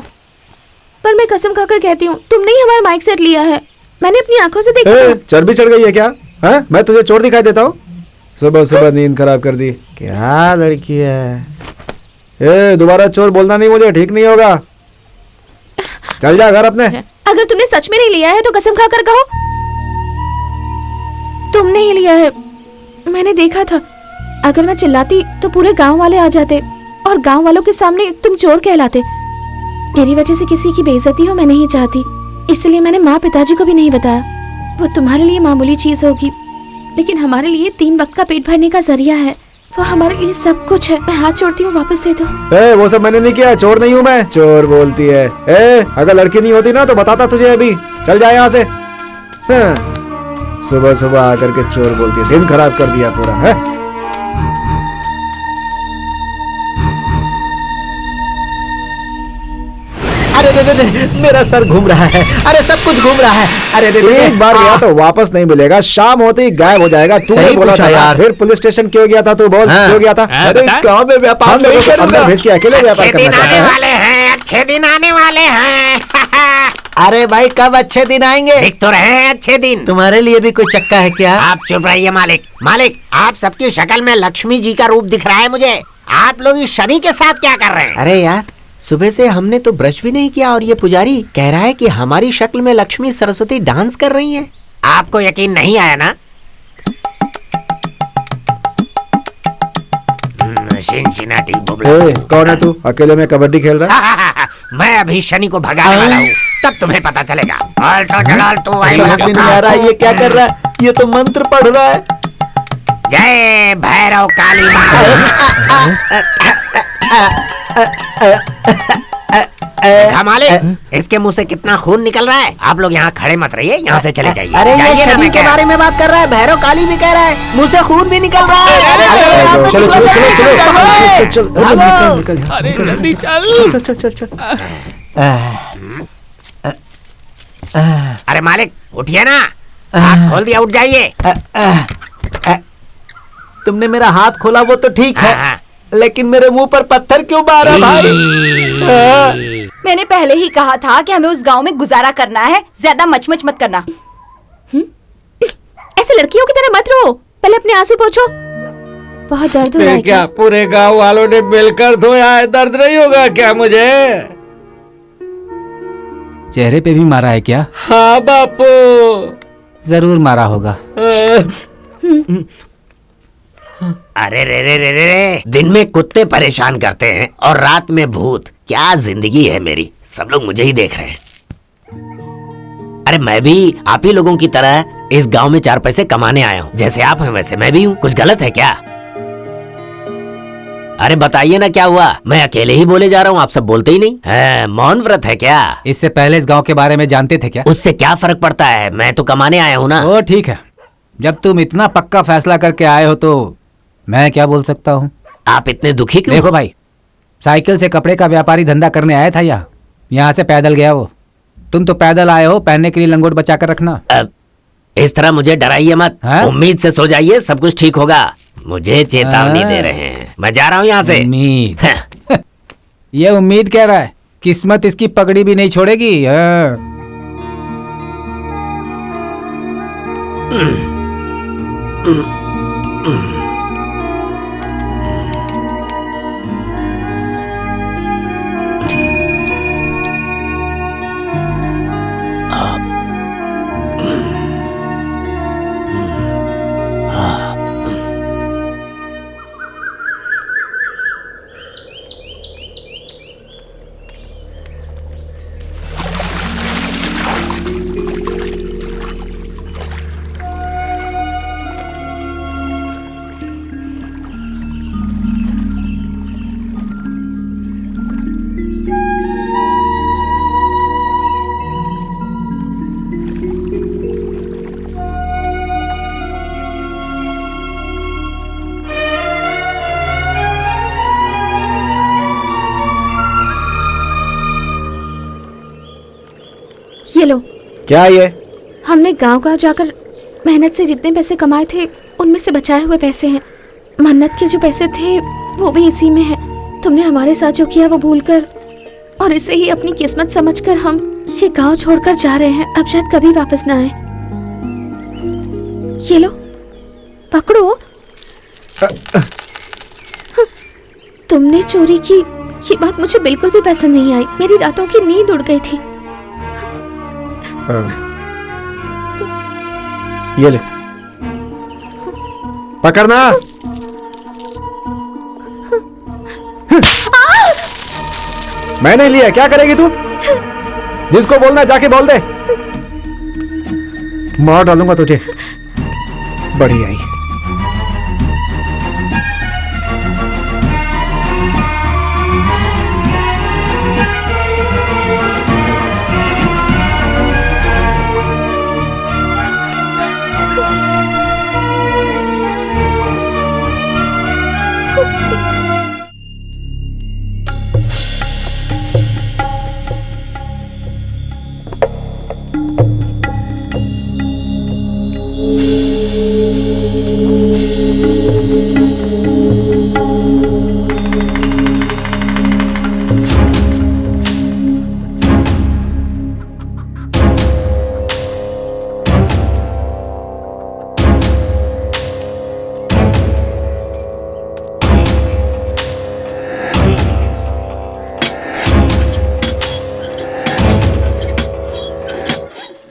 पर मैं कसम खाकर कहती हूँ तुमने ही हमारा माइक सेट लिया है। मैंने अपनी आंखों से देखा। चर्बी चढ़ गई है क्या? हाँ, मैं तुझे चोर दिखाई देता हूँ? सुबह सुबह नींद खराब कर दी। क्या लड़की है? दोबारा चोर बोलना नहीं, मुझे ठीक नहीं होगा। चल जा घर अपने। अगर तुमने सच में नहीं लिया है तो कसम खाकर कहो तुमने ही लिया है। मैंने देखा था, अगर मैं चिल्लाती तो पूरे गांव वाले आ जाते और गांव वालों के सामने तुम चोर कहलाते। मेरी वजह से किसी की बेइज्जती हो मैं नहीं चाहती, इसलिए मैंने माँ पिताजी को भी नहीं बताया। वो तुम्हारे लिए मामूली चीज होगी, लेकिन हमारे लिए 3 वक्त का पेट भरने का जरिया है। वो हमारे लिए सब कुछ है। मैं हाथ जोड़ती हूँ, वापस दे दो। वो सब मैंने नहीं किया, चोर नहीं हूँ मैं। चोर बोलती है। अगर लड़की नहीं होती ना तो बताता तुझे अभी। चल जा यहाँ से। सुबह सुबह आकर के चोर बोलती है, दिन खराब कर दिया पूरा है। अरे रे रे रे, मेरा सर घूम रहा है। अरे सब कुछ घूम रहा है। अरे रे रे, एक बार गया तो वापस नहीं मिलेगा, शाम होते ही गायब हो जाएगा। तू सही बोला पूछा था यार। फिर पुलिस स्टेशन क्यों गया था? तू बोल, क्यों गया था? अरे इस गांव में व्यापार नहीं करूंगा। अंदर भेज के अकेले व्यापार करना चाहता है। वाले हैं, अच्छे दिन आने वाले हैं। अरे भाई कब अच्छे दिन आएंगे? दिख तो रहे हैं अच्छे दिन। तुम्हारे लिए भी कोई चक्का है क्या? आप चुप रहिए मालिक। मालिक, आप सबकी शक्ल में लक्ष्मी जी का रूप दिख रहा है मुझे। आप लोग इस शनि के साथ क्या कर रहे हैं? अरे यार, सुबह से हमने तो ब्रश भी नहीं किया और ये पुजारी कह रहा है कि हमारी शक्ल में लक्ष्मी सरस्वती डांस कर रही हैं। आपको यकीन नहीं आया ना? चिंचिनाटी बुबला। कौन है तू? अकेले में कबड्डी खेल रहा है? मैं अभी शनि को भगाने वाला हूँ, तब तुम्हें पता चलेगा। अल्टो जलाल तू समझ में नहीं आ रहा है ये क्या कर रहा है। ये तो मंत्र पढ़ रहा है। जय भैरव काली मालिक, इसके मुंह से कितना खून निकल रहा है। आप लोग यहाँ खड़े मत रहिए, यहाँ से चले जाइए। अरे ये जाइए ना, शनि मैं के कह- बारे में बात कर रहा है, भैरव काली भी कह रहा है, मुंह से खून भी निकल रहा है। चलो चलो चलो चलो चलो चलो, निकल यहाँ से। अरे जल्दी चल। चल चल चल चल। अरे मालिक उठिए ना, हाथ खोल दिया, उठ जाइए। तुमने मेरा हाथ खोला वो तो ठीक हाँ, है, हाँ। लेकिन मेरे मुंह पर पत्थर क्यों मारा भाई? मैंने पहले ही कहा था कि हमें उस गांव में गुजारा करना है, ज्यादा मचमच मत करना। ऐसे लड़कियों की तरह मत रो, पहले अपने आंसू पोंछो। बहुत दर्द हो रहा है क्या? पूरे गांव वालों ने मिलकर धोया है, दर्द नहीं होगा क्या मुझे? चेहरे पे भी मारा है क्या? हाँ बापू, जरूर मारा होगा। अरे रे रे रे रे रे, दिन में कुत्ते परेशान करते हैं और रात में भूत। क्या जिंदगी है मेरी, सब लोग मुझे ही देख रहे हैं। अरे मैं भी आप ही लोगों की तरह इस गांव में 4 पैसे कमाने आया हूँ। जैसे आप हैं वैसे मैं भी हूँ। कुछ गलत है क्या? अरे बताइए ना क्या हुआ? मैं अकेले ही बोले जा रहा हूँ, आप सब बोलते ही नहीं है। मौन व्रत है क्या? इससे पहले इस गांव के बारे में जानते थे क्या? उससे क्या फर्क पड़ता है, मैं तो कमाने आया हूँ ना। ओ ठीक है, जब तुम इतना पक्का फैसला करके आए हो तो मैं क्या बोल सकता हूँ। आप इतने दुखी क्यों? देखो भाई, साइकिल से कपड़े का व्यापारी धंधा करने आया था यहाँ से पैदल गया वो। तुम तो पैदल आए हो, पहनने के लिए लंगोट बचा कर रखना। इस तरह मुझे डराइए मत। हाँ? उम्मीद से सो जाइए, सब कुछ ठीक होगा। मुझे चेतावनी दे रहे हैं, मैं जा रहा हूँ यहाँ से। उम्मीद ये उम्मीद कह रहा है, किस्मत इसकी पगड़ी भी नहीं छोड़ेगी। ये लो। क्या ये? हमने गांव-गांव जाकर मेहनत से जितने पैसे कमाए थे उनमें से बचाए हुए पैसे हैं। मन्नत के जो पैसे थे वो भी इसी में है। तुमने हमारे साथ जो किया वो भूलकर और इसे ही अपनी किस्मत समझकर हम ये गांव छोड़कर जा रहे हैं। अब शायद कभी वापस ना आए। ये लो, पकड़ो। तुमने चोरी की ये बात मुझे बिल्कुल भी पसंद नहीं आई। मेरी रातों की नींद उड़ गई थी। ये ले, पकड़ना। मैंने लिया, क्या करेगी तू? जिसको बोलना जाके बोल दे, मार डालूंगा तुझे। बड़ी आई।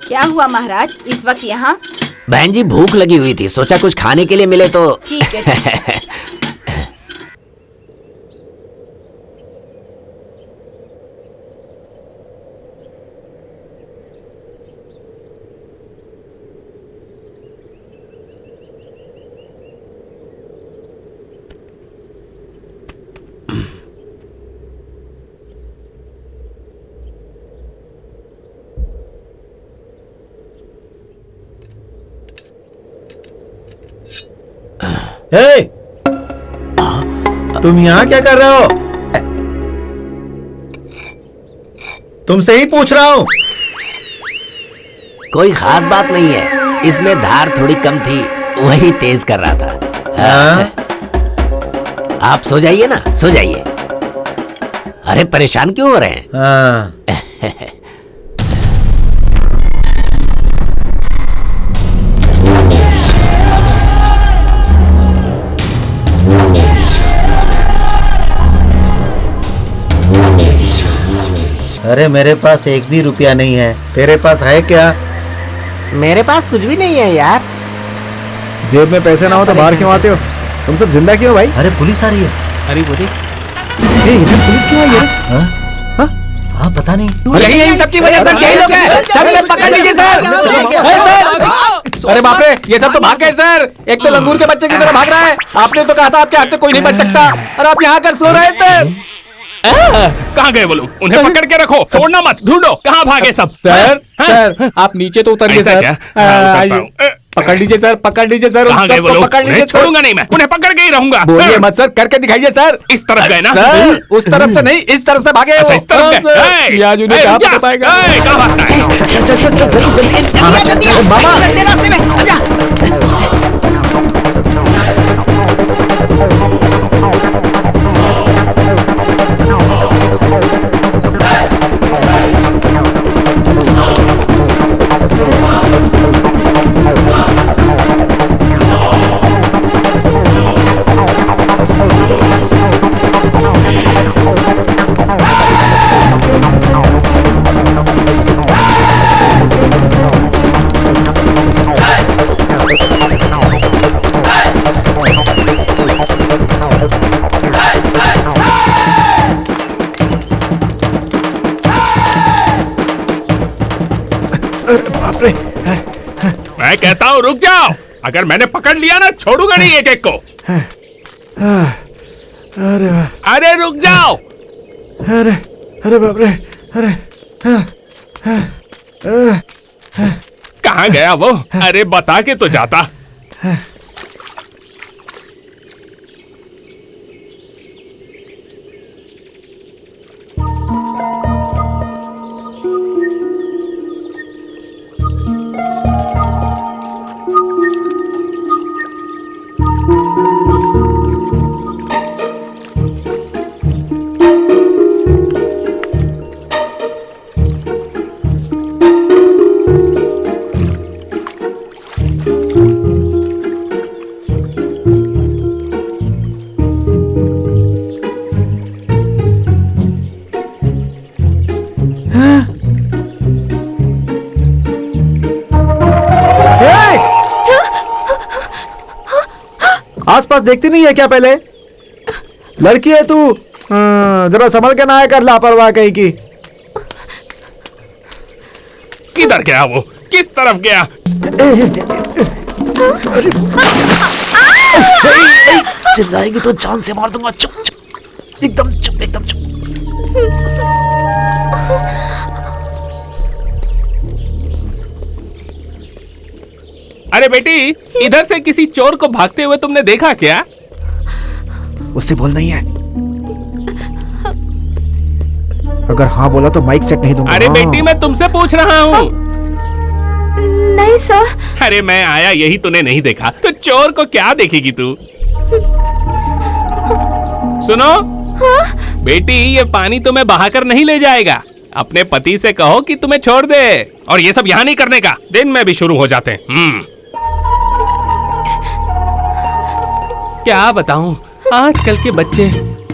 क्या हुआ महाराज इस वक्त यहाँ? बहन जी भूख लगी हुई थी, सोचा कुछ खाने के लिए मिले तो। ठीक है। हे! तुम यहाँ क्या कर रहे हो? तुमसे ही पूछ रहा हूँ। कोई खास बात नहीं है, इसमें धार थोड़ी कम थी, वही तेज कर रहा था। आप सो जाइए ना, सो जाइए। अरे परेशान क्यों हो रहे हैं? अरे मेरे पास एक भी रुपया नहीं है, तेरे पास है क्या? मेरे पास कुछ भी नहीं है यार। जेब में पैसे ना हो तो बाहर क्यों आते हो? तुम सब जिंदा क्यों भाई? अरे पुलिस आ रही है। अरे बोले इधर पुलिस क्यों आई है? हाँ पता नहीं। यही सबकी वजह से यही लोग हैं। सर इन्हें पकड़ लीजिए सर। अरे बाप रे, ये सब तो भाग गए सर। एक तो लंगूर के बच्चे की तरह भाग रहा है। आपने तो कहा था आपके हाथ से कोई नहीं बच सकता, और आप यहाँ कर सो रहे हैं सर। कहाँ गए वो लोग? उन्हें पकड़ के रखो, छोड़ना मत। ढूंढो कहाँ भागे सब। सर सर आप नीचे तो उतरिए ऐसा सर। क्या? हाँ, उतरता हूँ। पकड़ लीजिए सर, पकड़ लीजिए सर। कहाँ गए वो लोग? पकड़ लीजिए उन्हें सर। छोड़ूंगा नहीं मैं, उन्हें पकड़ के ही रहूंगा। बोलिए मत सर, करके दिखाइए सर। इस तरफ गए ना? सर उस तरफ से नहीं, इस तरफ से भागे। अच्छा, इस तरफ गए। गए। आज उन्हें कहाँ पता पाएगा? कहाँ भागता है? रास्ते में आजा। मैं कहता हूँ रुक जाओ। अगर मैंने पकड़ लिया ना, छोड़ूंगा नहीं एक एक को। अरे अरे रुक जाओ। अरे अरे बाप रे। अरे कहाँ गया वो? अरे बता के तो जाता। देखती नहीं है क्या? पहले लड़की है तू, जरा संभल के ना आया कर, लापरवाह कहीं की। किधर गया वो? किस तरफ गया? चिल्लाएगी तो जान से मार दूंगा। चुप चुप, एकदम चुप, एकदम चुप। अरे बेटी, इधर से किसी चोर को भागते हुए तुमने देखा क्या? उससे बोल नहीं है, अगर हाँ बोला तो माइक सेट नहीं दूंगा। अरे बेटी, मैं तुमसे पूछ रहा हूँ। नहीं सर। अरे मैं आया यही तूने नहीं देखा तो चोर को क्या देखेगी तू? सुनो बेटी, ये पानी तुम्हें बहाकर नहीं ले जाएगा। अपने पति से कहो कि तुम्हें छोड़ दे, और ये सब यहाँ नहीं करने का। दिन में भी शुरू हो जाते हैं। क्या बताऊं, आजकल के बच्चे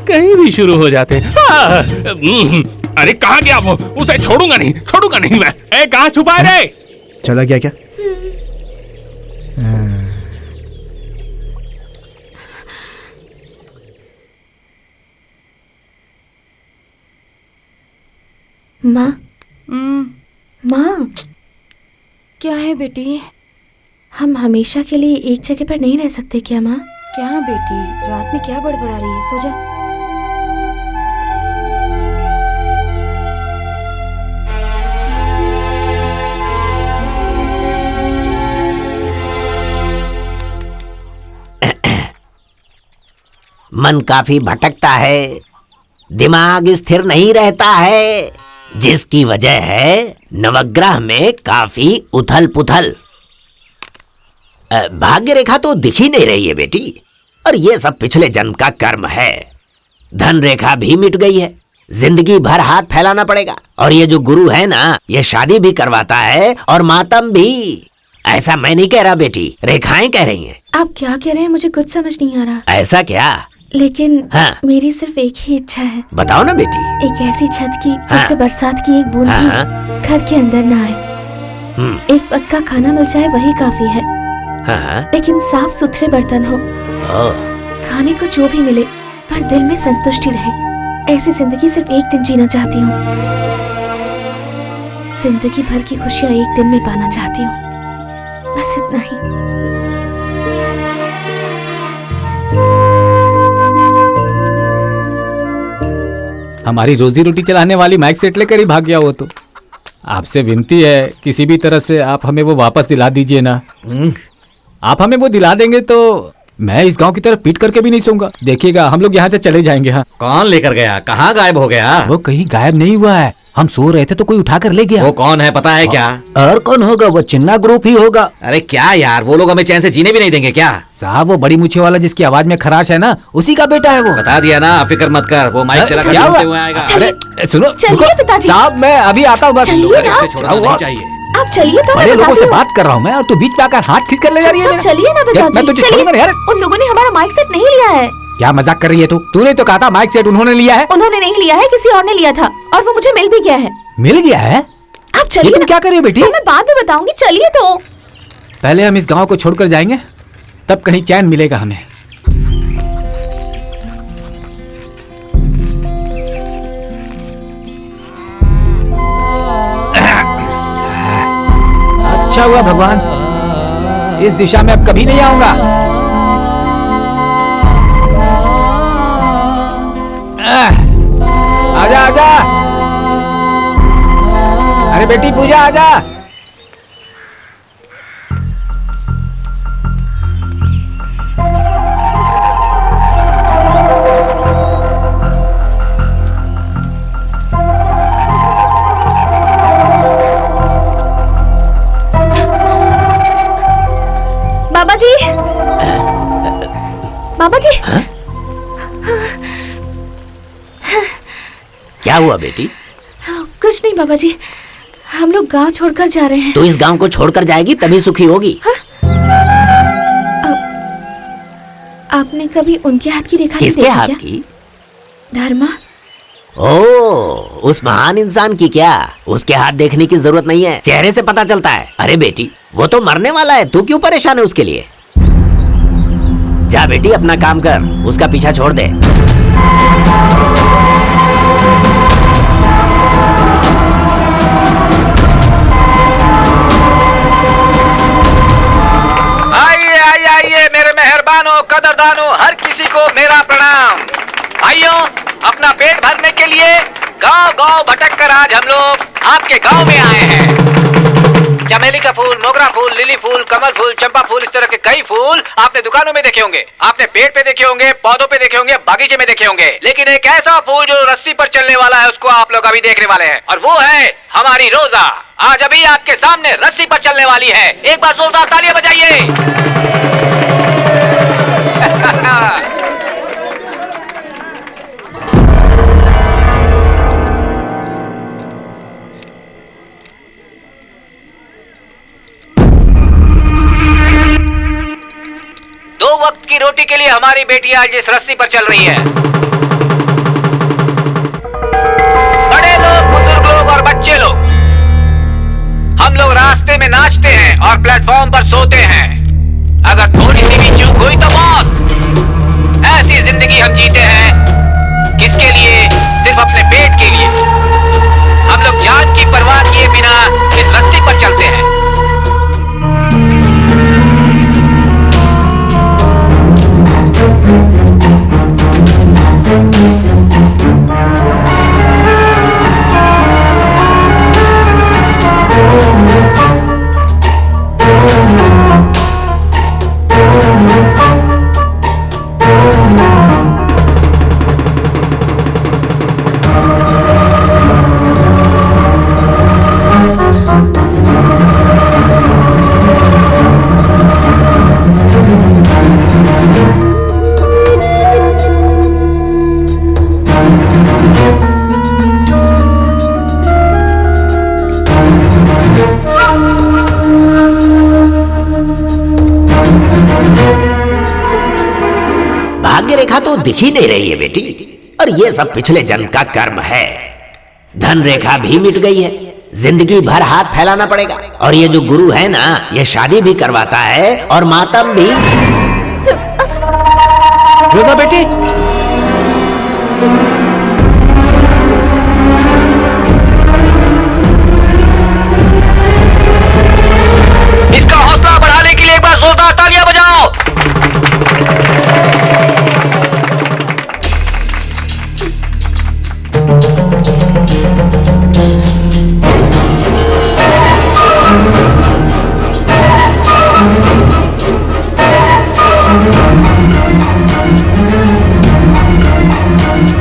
कहीं भी शुरू हो जाते हैं। अरे कहाँ गया वो? उसे छोड़ूंगा नहीं मैं। ए, कहाँ छुपा रे? चला गया क्या? माँ, माँ, क्या है बेटी? हम हमेशा के लिए एक जगह पर नहीं रह सकते क्या माँ? क्या बेटी, रात में क्या बड़बड़ा रही है? सो जा। मन काफी भटकता है, दिमाग स्थिर नहीं रहता है, जिसकी वजह है नवग्रह में काफी उथल पुथल। भाग्य रेखा तो दिख ही नहीं रही है बेटी, और ये सब पिछले जन्म का कर्म है। धन रेखा भी मिट गई है, जिंदगी भर हाथ फैलाना पड़ेगा। और ये जो गुरु है ना, ये शादी भी करवाता है और मातम भी। ऐसा मैं नहीं कह रहा बेटी, रेखाएं कह रही हैं। आप क्या कह रहे हैं? मुझे कुछ समझ नहीं आ रहा। ऐसा क्या? लेकिन हाँ। मेरी सिर्फ एक ही इच्छा है। बताओ ना बेटी। एक ऐसी छत की जिससे बरसात की एक बूंद भी घर के अंदर ना आए। एक वक्त का खाना मिल जाए वही काफी है। लेकिन साफ सुथरे बर्तन हो। खाने को जो भी मिले पर दिल में संतुष्टि रहे। ऐसी जिंदगी सिर्फ एक दिन जीना चाहती हूँ। जिंदगी भर की खुशियाँ एक दिन में पाना चाहती हूँ, बस इतना ही। हमारी रोजी रोटी चलाने वाली माइक सेट लेकर ही भाग गया वो तो। आपसे विनती है, किसी भी तरह से आप हमें वो वापस दिला दीजिए ना। आप हमें वो दिला देंगे तो मैं इस गांव की तरफ पीट करके भी नहीं सोऊंगा। देखिएगा, हम लोग यहाँ से चले जाएंगे। हाँ। कौन लेकर गया? कहाँ गायब हो गया? वो कहीं गायब नहीं हुआ है, हम सो रहे थे तो कोई उठा कर ले गया। वो कौन है पता है क्या? और कौन होगा? वो चिन्ना ग्रुप ही होगा। अरे क्या यार, वो लोग हमें चैन से जीने भी नहीं देंगे क्या? साहब, वो बड़ी मूछे वाला जिसकी आवाज में खराश है ना, उसी का बेटा है वो। बता दिया ना, फिक्र मत कर, वो माइक तेरा क्या हुआ? हुए आएगा। अरे सुनो चलिए पिताजी। साहब, मैं अभी आता हूँ। चलिए ना। छोड़ना नहीं चाहिए। आप चलिए तो। बड़े लोगों से बात कर रहा हूँ मैं, और तू बीच में आकर हाथ खींच कर ले जा रही है। चलिए ना पिताजी। मैं तुझे छोड़ूंगा नहीं यार। उन लोगों ने हमारा माइक सेट नहीं लिया है। क्या मजाक कर रही है तू? तूने तो कहा था माइक सेट उन्होंने लिया है। उन्होंने नहीं लिया है, किसी और ने लिया था, और वो मुझे मिल भी गया है। मिल गया है? आप चलिए। तुम क्या कर रही हो बेटी? मैं बाद में बताऊंगी, चलिए तो। पहले हम इस गांव को छोड़कर जाएंगे, तब कहीं चैन मिलेगा हमें। अच्छा हुआ भगवान, इस दिशा में अब कभी नहीं आऊंगा। आजा आजा, अरे बेटी पूजा आजा। बाबा जी, बाबा जी। क्या हुआ बेटी? कुछ नहीं बाबा जी, हम लोग गांव छोड़कर जा रहे हैं। तो इस गांव को छोड़कर जाएगी तभी सुखी होगी। आपने कभी उनके हाथ की रेखा नहीं देखी? किसके हाथ की? धर्मा। ओह, उस महान इंसान की क्या? उसके हाथ देखने की जरूरत नहीं है, चेहरे से पता चलता है। अरे बेटी, वो तो मरने वाला है, तू क्यों परेशान है उसके लिए? जा बेटी अपना काम कर, उसका पीछा छोड़ दे। आइए मेरे मेहरबानों, कदरदानों, हर किसी को मेरा प्रणाम। भाइयों, अपना पेट भरने के लिए गांव-गांव भटक कर आज हम लोग आपके गांव में आए हैं। चमेली का फूल, मोगरा फूल, लिली फूल, कमल फूल, चंपा फूल, इस तरह के कई फूल आपने दुकानों में देखे होंगे, आपने पेड़ पे देखे होंगे, पौधों पे देखे होंगे, बागीचे में देखे होंगे, लेकिन एक ऐसा फूल जो रस्सी पर चलने वाला है उसको आप लोग अभी देखने वाले हैं, और वो है हमारी रोजा। आज अभी आपके सामने रस्सी पर चलने वाली है। एक बार जोरदार तालियां बजाइए। दो वक्त की रोटी के लिए हमारी बेटी आज इस रस्सी पर चल रही है। बड़े लोग, बुजुर्ग लोग और बच्चे लोग, हम लोग रास्ते में नाचते हैं और प्लेटफॉर्म पर सोते हैं। अगर थोड़ी सी भी चूक हुई तो मौत। ऐसी जिंदगी हम जीते हैं। किसके लिए? सिर्फ अपने पेट के लिए। हम लोग जान की परवाह किए बिना इस रस्सी पर चलते हैं। रेखा तो दिख ही नहीं रही है बेटी, और ये सब पिछले जन्म का कर्म है। धन रेखा भी मिट गई है, जिंदगी भर हाथ फैलाना पड़ेगा। और ये जो गुरु है ना, ये शादी भी करवाता है और मातम भी। रोजा बेटी, इसका हौसला बढ़ाने के लिए एक बार जोरदार तालियां बजाओ।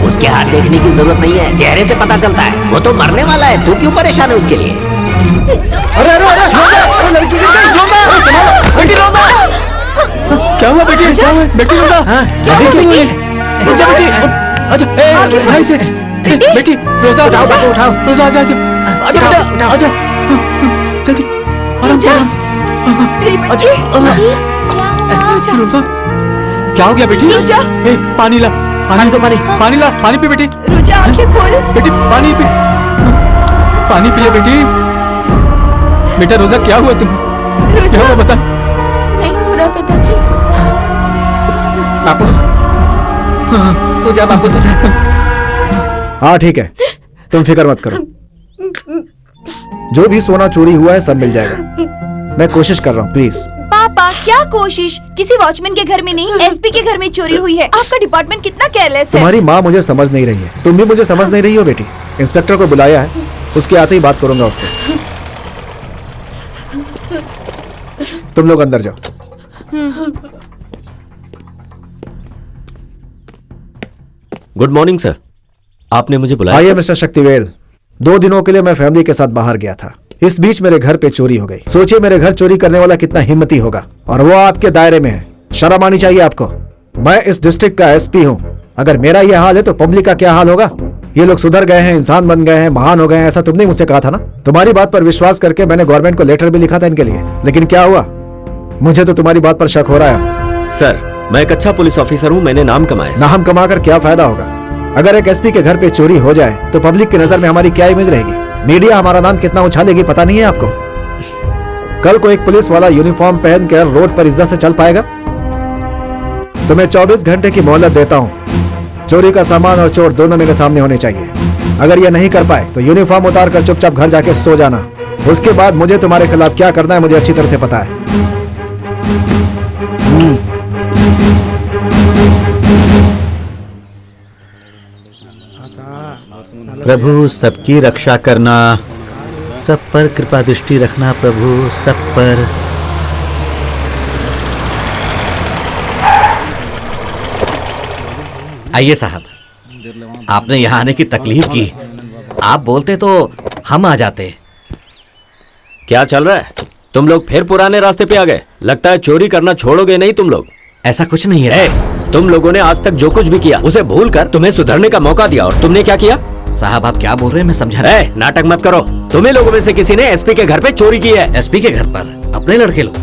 उसके हाथ देखने की जरूरत नहीं है, चेहरे से पता चलता है। वो तो मरने वाला है, तू क्यों परेशान है उसके लिए? अरे अरे अरे रोजा, लड़की गिर गई। रोजा, संभालो बेटी। रोजा, क्या हुआ बेटी? क्या हुआ बेटी? रोजा, क्या हुआ? रोजा बेटी, आजा भाई से। बेटी रोजा, उठाओ उठाओ। रोजा आजा आजा आजा बेटा, आजा जल्दी, आराम से आराम से। रोजा, क्या हो गया बेटी? पानी ला, पानी तो पानी ला, पानी पी बेटी। रोजा आंखें खोल बेटी, पानी पी, पानी पी ले बेटी। बेटा रोजा, क्या हुआ तुम्हें? क्या हुआ बता। नहीं हो रहा पिताजी। बापू, तू जा बापू, तू जा। हाँ ठीक है, तुम फिक्र मत करो। जो भी सोना चोरी हुआ है सब मिल जाएगा। मैं कोशिश कर रहा हूँ, प्लीज। पापा क्या कोशिश? किसी वॉचमैन के घर में नहीं, एसपी के घर में चोरी हुई है। आपका डिपार्टमेंट कितना केयरलेस है। तुम्हारी माँ मुझे समझ नहीं रही है, तुम भी मुझे समझ नहीं रही हो बेटी। इंस्पेक्टर को बुलाया है, उसके आते ही बात करूंगा उससे। तुम लोग अंदर जाओ। गुड मॉर्निंग सर, आपने मुझे बुलाया? आइए मिस्टर शक्तिवेल। 2 दिनों के लिए मैं फैमिली के साथ बाहर गया था। इस बीच मेरे घर पे चोरी हो गई। सोचिए मेरे घर चोरी करने वाला कितना हिम्मती होगा, और वो आपके दायरे में है। शर्म आनी चाहिए आपको। मैं इस डिस्ट्रिक्ट का एसपी हूँ। अगर मेरा ये हाल है तो पब्लिक का क्या हाल होगा? ये लोग सुधर गए हैं, इंसान बन गए हैं, महान हो गए हैं, ऐसा तुमने मुझसे कहा था ना। तुम्हारी बात पर विश्वास करके मैंने गवर्नमेंट को लेटर भी लिखा था इनके लिए, लेकिन क्या हुआ? मुझे तो तुम्हारी बात पर शक हो रहा है। सर, मैं एक अच्छा पुलिस ऑफिसर हूँ, मैंने नाम कमाया। नाम कमाकर क्या फायदा होगा? अगर एक एसपी के घर पे चोरी हो जाए तो पब्लिक की नजर में हमारी क्या इमेज रहेगी? मीडिया हमारा नाम कितना उछालेगी पता नहीं है आपको? कल को एक पुलिस वाला यूनिफॉर्म पहनकर रोड पर इज्जत से चल पाएगा? तुम्हें 24 घंटे की मोहलत देता हूँ। चोरी का सामान और चोर दोनों मेरे सामने होने चाहिए। अगर ये नहीं कर पाए तो यूनिफॉर्म उतार कर चुपचाप घर जाके सो जाना। उसके बाद मुझे तुम्हारे खिलाफ क्या करना है मुझे अच्छी तरह से पता है। प्रभु सबकी रक्षा करना, सब पर कृपा दृष्टि रखना प्रभु, सब पर। आइए साहब, आपने यहाँ आने की तकलीफ की। आप बोलते तो हम आ जाते। क्या चल रहा है? तुम लोग फिर पुराने रास्ते पे आ गए। लगता है चोरी करना छोड़ोगे नहीं तुम लोग। ऐसा कुछ नहीं है साहब। तुम लोगों ने आज तक जो कुछ भी किया उसे भूलकर तुम्हें सुधरने का मौका दिया, और तुमने क्या किया? साहब आप क्या बोल रहे हैं, मैं समझा नहीं। नाटक मत करो। तुम्हें लोगों में से किसी ने एसपी के घर पे चोरी की है। एसपी के घर पर? अपने लड़के लोग?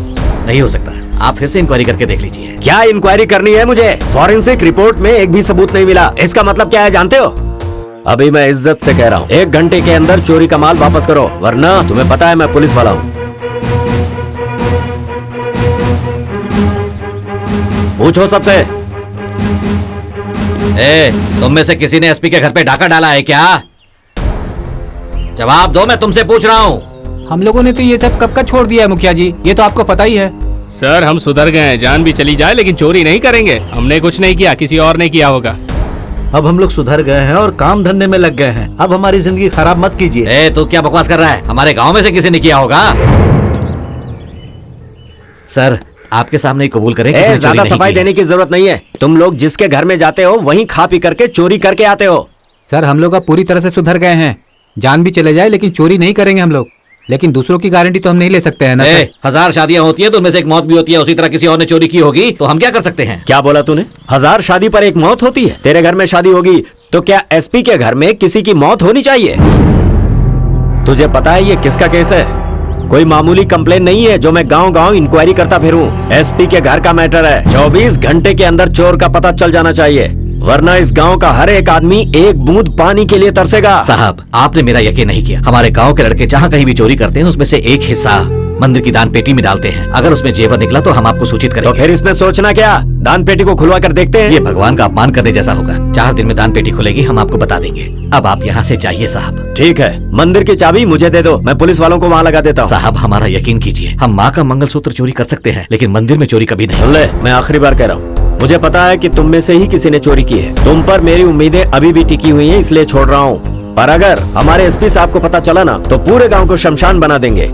नहीं हो सकता, आप फिर से इंक्वायरी करके देख लीजिए। क्या इंक्वायरी करनी है मुझे? फॉरेंसिक रिपोर्ट में एक भी सबूत नहीं मिला। इसका मतलब क्या है जानते हो? अभी मैं इज्जत से कह रहा हूँ, 1 घंटे के अंदर चोरी का माल वापस करो, वरना तुम्हें पता है मैं पुलिस वाला हूँ। पूछो सबसे। तुम में से किसी ने एसपी के घर पे डाका डाला है क्या? जवाब दो, मैं तुमसे पूछ रहा हूँ। हम लोगों ने तो ये सब कब का छोड़ दिया है मुखिया जी, ये तो आपको पता ही है। सर हम सुधर गए हैं, जान भी चली जाए लेकिन चोरी नहीं करेंगे। हमने कुछ नहीं किया, किसी और ने किया होगा। अब हम लोग सुधर गए हैं और काम धंधे में लग गए हैं। अब हमारी जिंदगी खराब मत कीजिए। तू क्या बकवास कर रहा है? हमारे गांव में से किसी ने किया होगा। सर आपके सामने ही कबूल करें, ज्यादा सफाई देने की जरूरत नहीं है। तुम लोग जिसके घर में जाते हो वहीं खा पी करके चोरी करके आते हो। सर हम लोग अब पूरी तरह से सुधर गए हैं, जान भी चले जाए लेकिन चोरी नहीं करेंगे हम लोग। लेकिन दूसरों की गारंटी तो हम नहीं ले सकते हैं ना। 1000 शादियां होती है तो उनमें से एक मौत भी होती है। उसी तरह किसी और ने चोरी की होगी तो हम क्या कर सकते हैं? क्या बोला तूने? 1000 शादी पर एक मौत होती है? तेरे घर में शादी होगी तो क्या एसपी के घर में किसी की मौत होनी चाहिए? तुझे पता है ये किसका केस है? कोई मामूली कंप्लेन नहीं है जो मैं गांव गांव इंक्वायरी करता फिरूं। एसपी के घर का मैटर है। 24 घंटे के अंदर चोर का पता चल जाना चाहिए, वरना इस गांव का हर एक आदमी एक बूंद पानी के लिए तरसेगा। साहब आपने मेरा यकीन नहीं किया। हमारे गांव के लड़के जहाँ कहीं भी चोरी करते हैं उसमें से एक हिस्सा मंदिर की दान पेटी में डालते हैं। अगर उसमें जेवर निकला तो हम आपको सूचित करेंगे। तो फिर इसमें सोचना क्या? दान पेटी को खुलवा कर देखते हैं। ये भगवान का अपमान करने जैसा होगा। 4 दिन में दान पेटी खुलेगी, हम आपको बता देंगे। अब आप यहाँ से जाइए साहब। ठीक है, मंदिर की चाबी मुझे दे दो, मैं पुलिस वालों को वहाँ लगा देता हूँ। साहब हमारा यकीन कीजिए, हम माँ का मंगलसूत्र चोरी कर सकते हैं लेकिन मंदिर में चोरी कभी नहीं। सुन ले, मैं आखिरी बार कह रहा हूँ, मुझे पता है कि तुम में से ही किसी ने चोरी की है। तुम पर मेरी उम्मीदें अभी भी टिकी हुई हैं, इसलिए छोड़ रहा हूँ। पर अगर हमारे एसपी साहब को पता चला ना तो पूरे गांव को शमशान बना देंगे।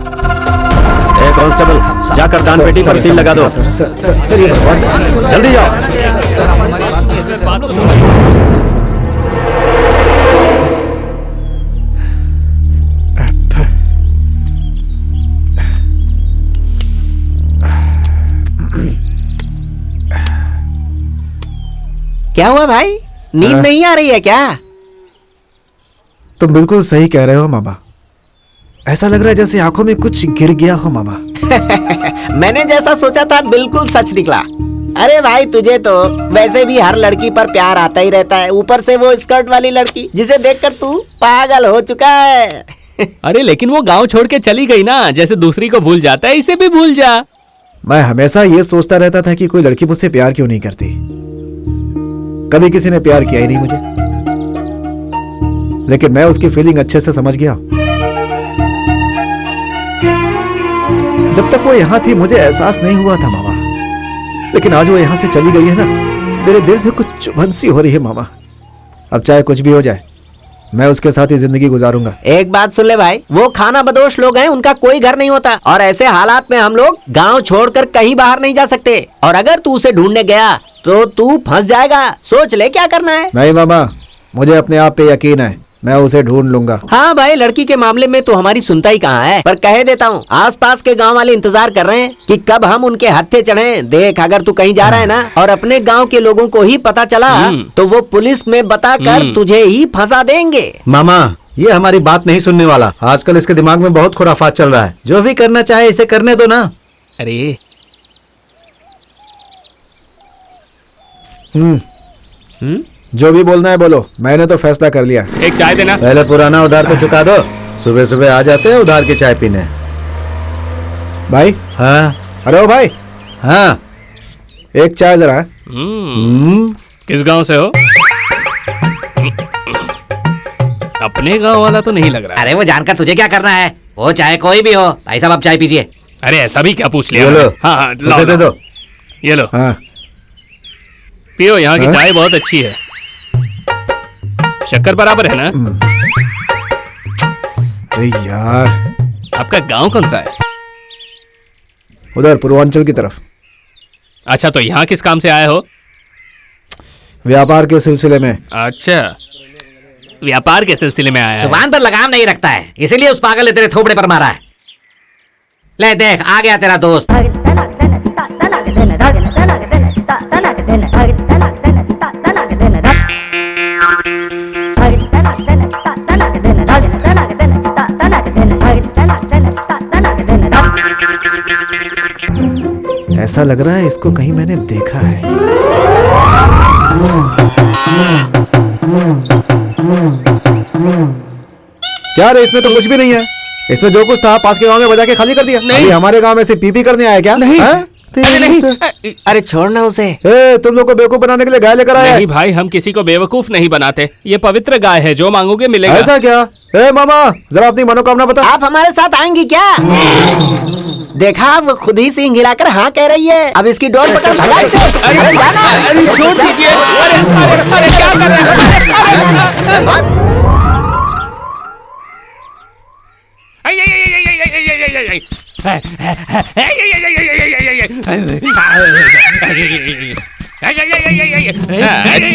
कांस्टेबल जाकर दान पेटी पर सील लगा दो। जल्दी जाओ। क्या हुआ भाई, नींद नहीं आ रही है क्या? तुम बिल्कुल सही कह रहे हो मामा। ऐसा लग रहा है जैसे आंखों में कुछ गिर गया हो मामा। मैंने जैसा सोचा था बिल्कुल सच निकला। अरे भाई तुझे तो वैसे भी हर लड़की पर प्यार आता ही रहता है, ऊपर से वो स्कर्ट वाली लड़की जिसे देखकर तू पागल हो चुका है। अरे लेकिन वो गांव छोड़ के चली गई ना, जैसे दूसरी को भूल जाता है इसे भी भूल जा। मैं हमेशा ये सोचता रहता था कि कोई लड़की मुझसे प्यार क्यों नहीं करती। कभी किसी ने प्यार किया ही नहीं मुझे, लेकिन मैं उसकी फीलिंग अच्छे से समझ गया। जब तक वो यहाँ थी मुझे एहसास नहीं हुआ था मामा, लेकिन आज वो यहाँ से चली गई है ना, मेरे दिल में कुछ चुभन सी हो रही है मामा। अब चाहे कुछ भी हो जाए मैं उसके साथ ही जिंदगी गुजारूंगा। एक बात सुन ले भाई, वो खाना बदोश लोग हैं, उनका कोई घर नहीं होता और ऐसे हालात में हम लोग गांव छोड़कर कहीं बाहर नहीं जा सकते। और अगर तू उसे ढूंढने गया तो तू फंस जाएगा। सोच ले क्या करना है। नहीं मामा, मुझे अपने आप पे यकीन है, मैं उसे ढूंढ लूंगा। हाँ भाई, लड़की के मामले में तो हमारी सुनता ही कहाँ है। पर कह देता हूँ, आसपास के गांव वाले इंतजार कर रहे हैं कि कब हम उनके हत्थे चढ़े। देख, अगर तू कहीं जा रहा है ना और अपने गांव के लोगों को ही पता चला तो वो पुलिस में बताकर तुझे ही फंसा देंगे। मामा ये हमारी बात नहीं सुनने वाला। आजकल इसके दिमाग में बहुत खुराफात चल रहा है। जो भी करना चाहे इसे करने दो ना। अरे जो भी बोलना है बोलो, मैंने तो फैसला कर लिया। एक चाय देना। पहले पुराना उधार तो चुका दो। सुबह सुबह आ जाते हैं उधार की चाय पीने। भाई हाँ अरे ओ भाई, हाँ एक चाय जरा। किस गांव से हो? अपने गांव वाला तो नहीं लग रहा। अरे वो जानकर तुझे क्या करना है, वो चाहे कोई भी हो। भाई साहब आप चाय पीजिए। अरे ऐसा भी क्या पूछ लिया? ये लो, हाँ उसे दे दो। ये लो। हाँ। पियो, यहाँ की चाय बहुत अच्छी है। शक्कर बराबर है ना? अरे यार, आपका गांव कौन सा है? उधर पूर्वांचल की तरफ। अच्छा, तो यहाँ किस काम से आए हो? व्यापार के सिलसिले में। अच्छा, व्यापार के सिलसिले में आया है। जुबान पर लगाम नहीं रखता है, इसीलिए उस पागल ने तेरे थोपड़े पर मारा है। ले देख, आ गया तेरा दोस्त। ऐसा लग रहा है इसको कहीं मैंने देखा है। क्या रे, इसमें तो कुछ भी नहीं है। इसमें जो कुछ था पास के गांव में बजा के खाली कर दिया। अभी हमारे गांव में से पीपी करने आया क्या? नहीं। नहीं। अरे छोड़ना उसे। तुम लोग को बेवकूफ बनाने के लिए गाय लेकर आया? नहीं भाई, हम किसी को बेवकूफ नहीं बनाते। ये पवित्र गाय है, जो मांगोगे मिलेगा। ऐसा क्या? मामा, जरा अपनी मनोकामना बता। आप हमारे साथ आएंगी क्या? देखा, वो खुद ही सिंह हिलाकर हाँ कह रही है। अब इसकी डोर पकड़ भगाई से। अरे जाना। छोड़ दीजिए। अरे क्या कर रहे हैं?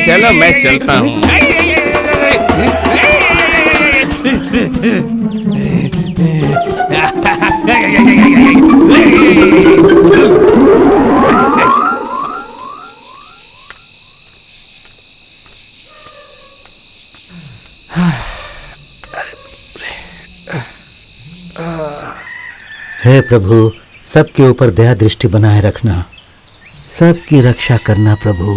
चलो मैं चलता हूँ। हे प्रभु, सबके ऊपर दया दृष्टि बनाए रखना, सबकी रक्षा करना प्रभु।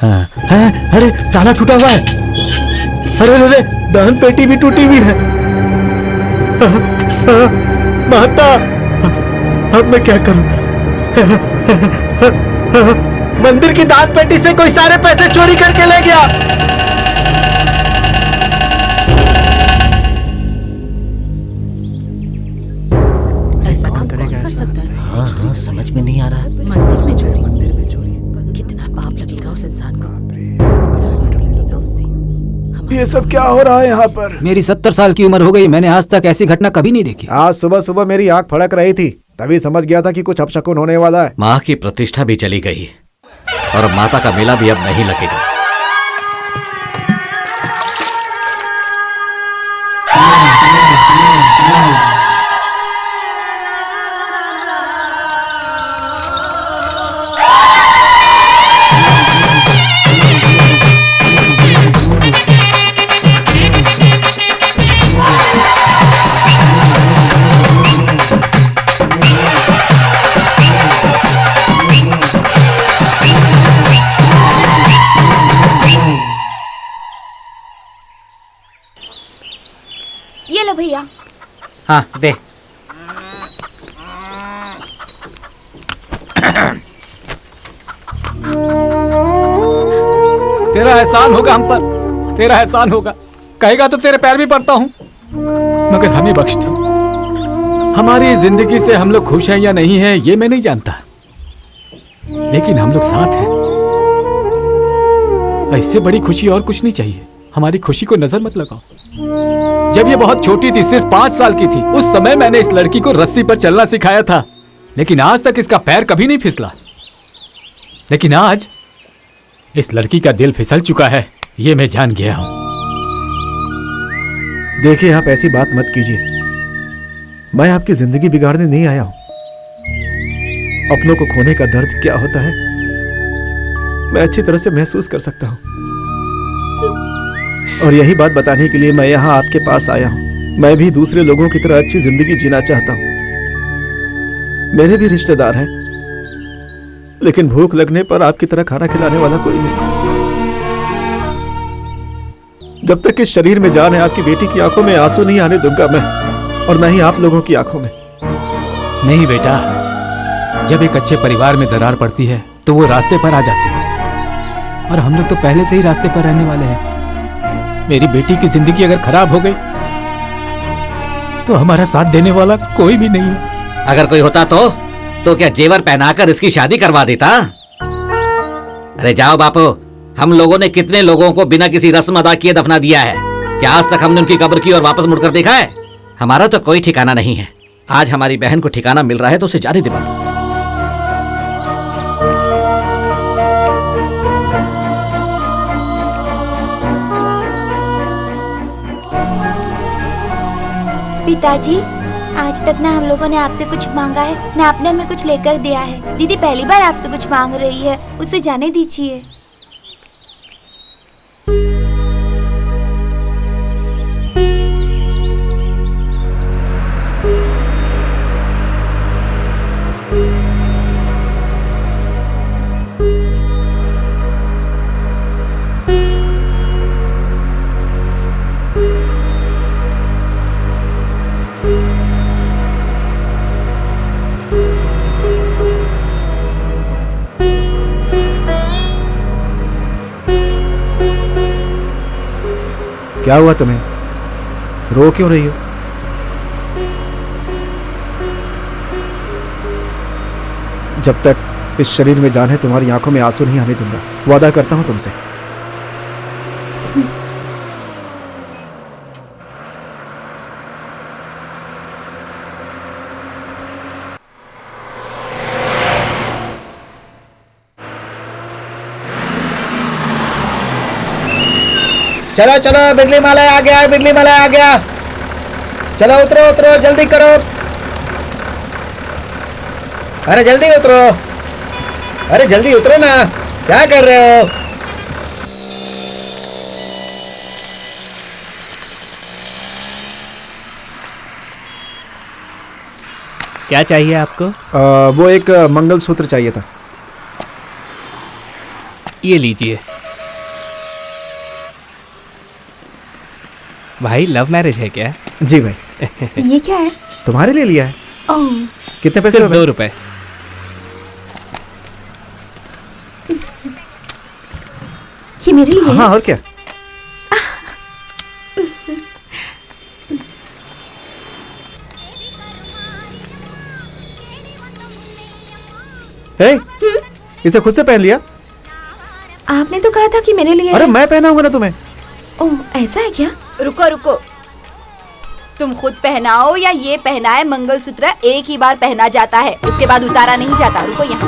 हाँ, हाँ, अरे ताला टूटा हुआ है। अरे अरे, दान पेटी भी टूटी हुई है। माता, अब मैं क्या करूं? मंदिर की दान पेटी से कोई सारे पैसे चोरी करके ले गया। ऐसा काम कौन कर सकता है? हाँ, समझ में नहीं आ रहा। मंदिर में चोरी। कितना पाप लगेगा उस इंसान को। ये सब क्या हो रहा है यहाँ पर? मेरी 70 साल की उम्र हो गई, मैंने आज तक ऐसी घटना कभी नहीं देखी। आज सुबह सुबह मेरी आंख फड़क रही थी, तभी समझ गया था कि कुछ अपशकुन होने वाला है। माँ की प्रतिष्ठा भी चली गई और माता का मेला भी अब नहीं लगेगा। ये लो भैया। हाँ दे। तेरा एहसान होगा हम पर, तेरा एहसान होगा। कहेगा तो तेरे पैर भी पड़ता हूँ, मगर हमें बख्श दो। हमारी जिंदगी से हम लोग खुश हैं या नहीं हैं ये मैं नहीं जानता, लेकिन हम लोग साथ हैं। इससे बड़ी खुशी और कुछ नहीं चाहिए। हमारी खुशी को नजर मत लगाओ। जब ये बहुत छोटी थी, सिर्फ 5 साल की थी, उस समय मैंने इस लड़की को रस्सी पर चलना सिखाया था, लेकिन आज तक इसका पैर कभी नहीं फिसला। लेकिन आज इस लड़की का दिल फिसल चुका है, ये मैं जान गया हूं। देखिए, आप ऐसी बात मत कीजिए। मैं आपकी जिंदगी बिगाड़ने नहीं आया हूं। अपनों को खोने का दर्द क्या होता है मैं अच्छी तरह से महसूस कर सकता हूं, और यही बात बताने के लिए मैं यहाँ आपके पास आया हूं। मैं भी दूसरे लोगों की तरह अच्छी जिंदगी जीना चाहता हूं। मेरे भी रिश्तेदार हैं, लेकिन भूख लगने पर आपकी तरह खाना खिलाने वाला कोई नहीं। जब तक इस शरीर में जान है, आपकी बेटी की आंखों में आंसू नहीं आने दूंगा मैं, और न ही आप लोगों की आंखों में। नहीं बेटा, जब एक अच्छे परिवार में दरार पड़ती है तो वो रास्ते पर आ जाते हैं, और हम लोग तो पहले से ही रास्ते पर रहने वाले हैं। मेरी बेटी की जिंदगी अगर खराब हो गई तो हमारा साथ देने वाला कोई भी नहीं है। अगर कोई होता तो क्या जेवर पहनाकर इसकी शादी करवा देता? अरे जाओ बापू, हम लोगों ने कितने लोगों को बिना किसी रस्म अदा किए दफना दिया है। क्या आज तक हमने उनकी कब्र की और वापस मुड़कर देखा है? हमारा तो कोई ठिकाना नहीं है। आज हमारी बहन को ठिकाना मिल रहा है तो उसे जाने दे बापू। पिताजी, आज तक ना हम लोगों ने आपसे कुछ मांगा है ना आपने हमें कुछ लेकर दिया है। दीदी पहली बार आपसे कुछ मांग रही है, उसे जाने दीजिए। क्या हुआ तुम्हें? रो क्यों रही हो? जब तक इस शरीर में जान है तुम्हारी आंखों में आंसू नहीं आने दूंगा, वादा करता हूं तुमसे। चलो चलो, बिजली माला आ गया, बिजली माला आ गया। चलो उतरो उतरो, जल्दी करो। अरे जल्दी उतरो, अरे जल्दी उतरो ना, क्या कर रहे हो? क्या चाहिए आपको? वो एक मंगलसूत्र चाहिए था। ये लीजिए। भाई लव मैरिज है क्या? जी भाई। ये क्या है? तुम्हारे लिए लिया है। ओह, कितने पैसे? सिर्फ 2 रुपए। ये मेरे लिए? हाँ, और क्या। इसे खुद से पहन लिया? आपने तो कहा था कि मेरे लिए। अरे मैं पहनाऊंगा ना तुम्हें। ओह, ऐसा है क्या? रुको रुको, तुम खुद पहनाओ या ये पहनाए, मंगलसूत्र एक ही बार पहना जाता है, उसके बाद उतारा नहीं जाता। रुको यहाँ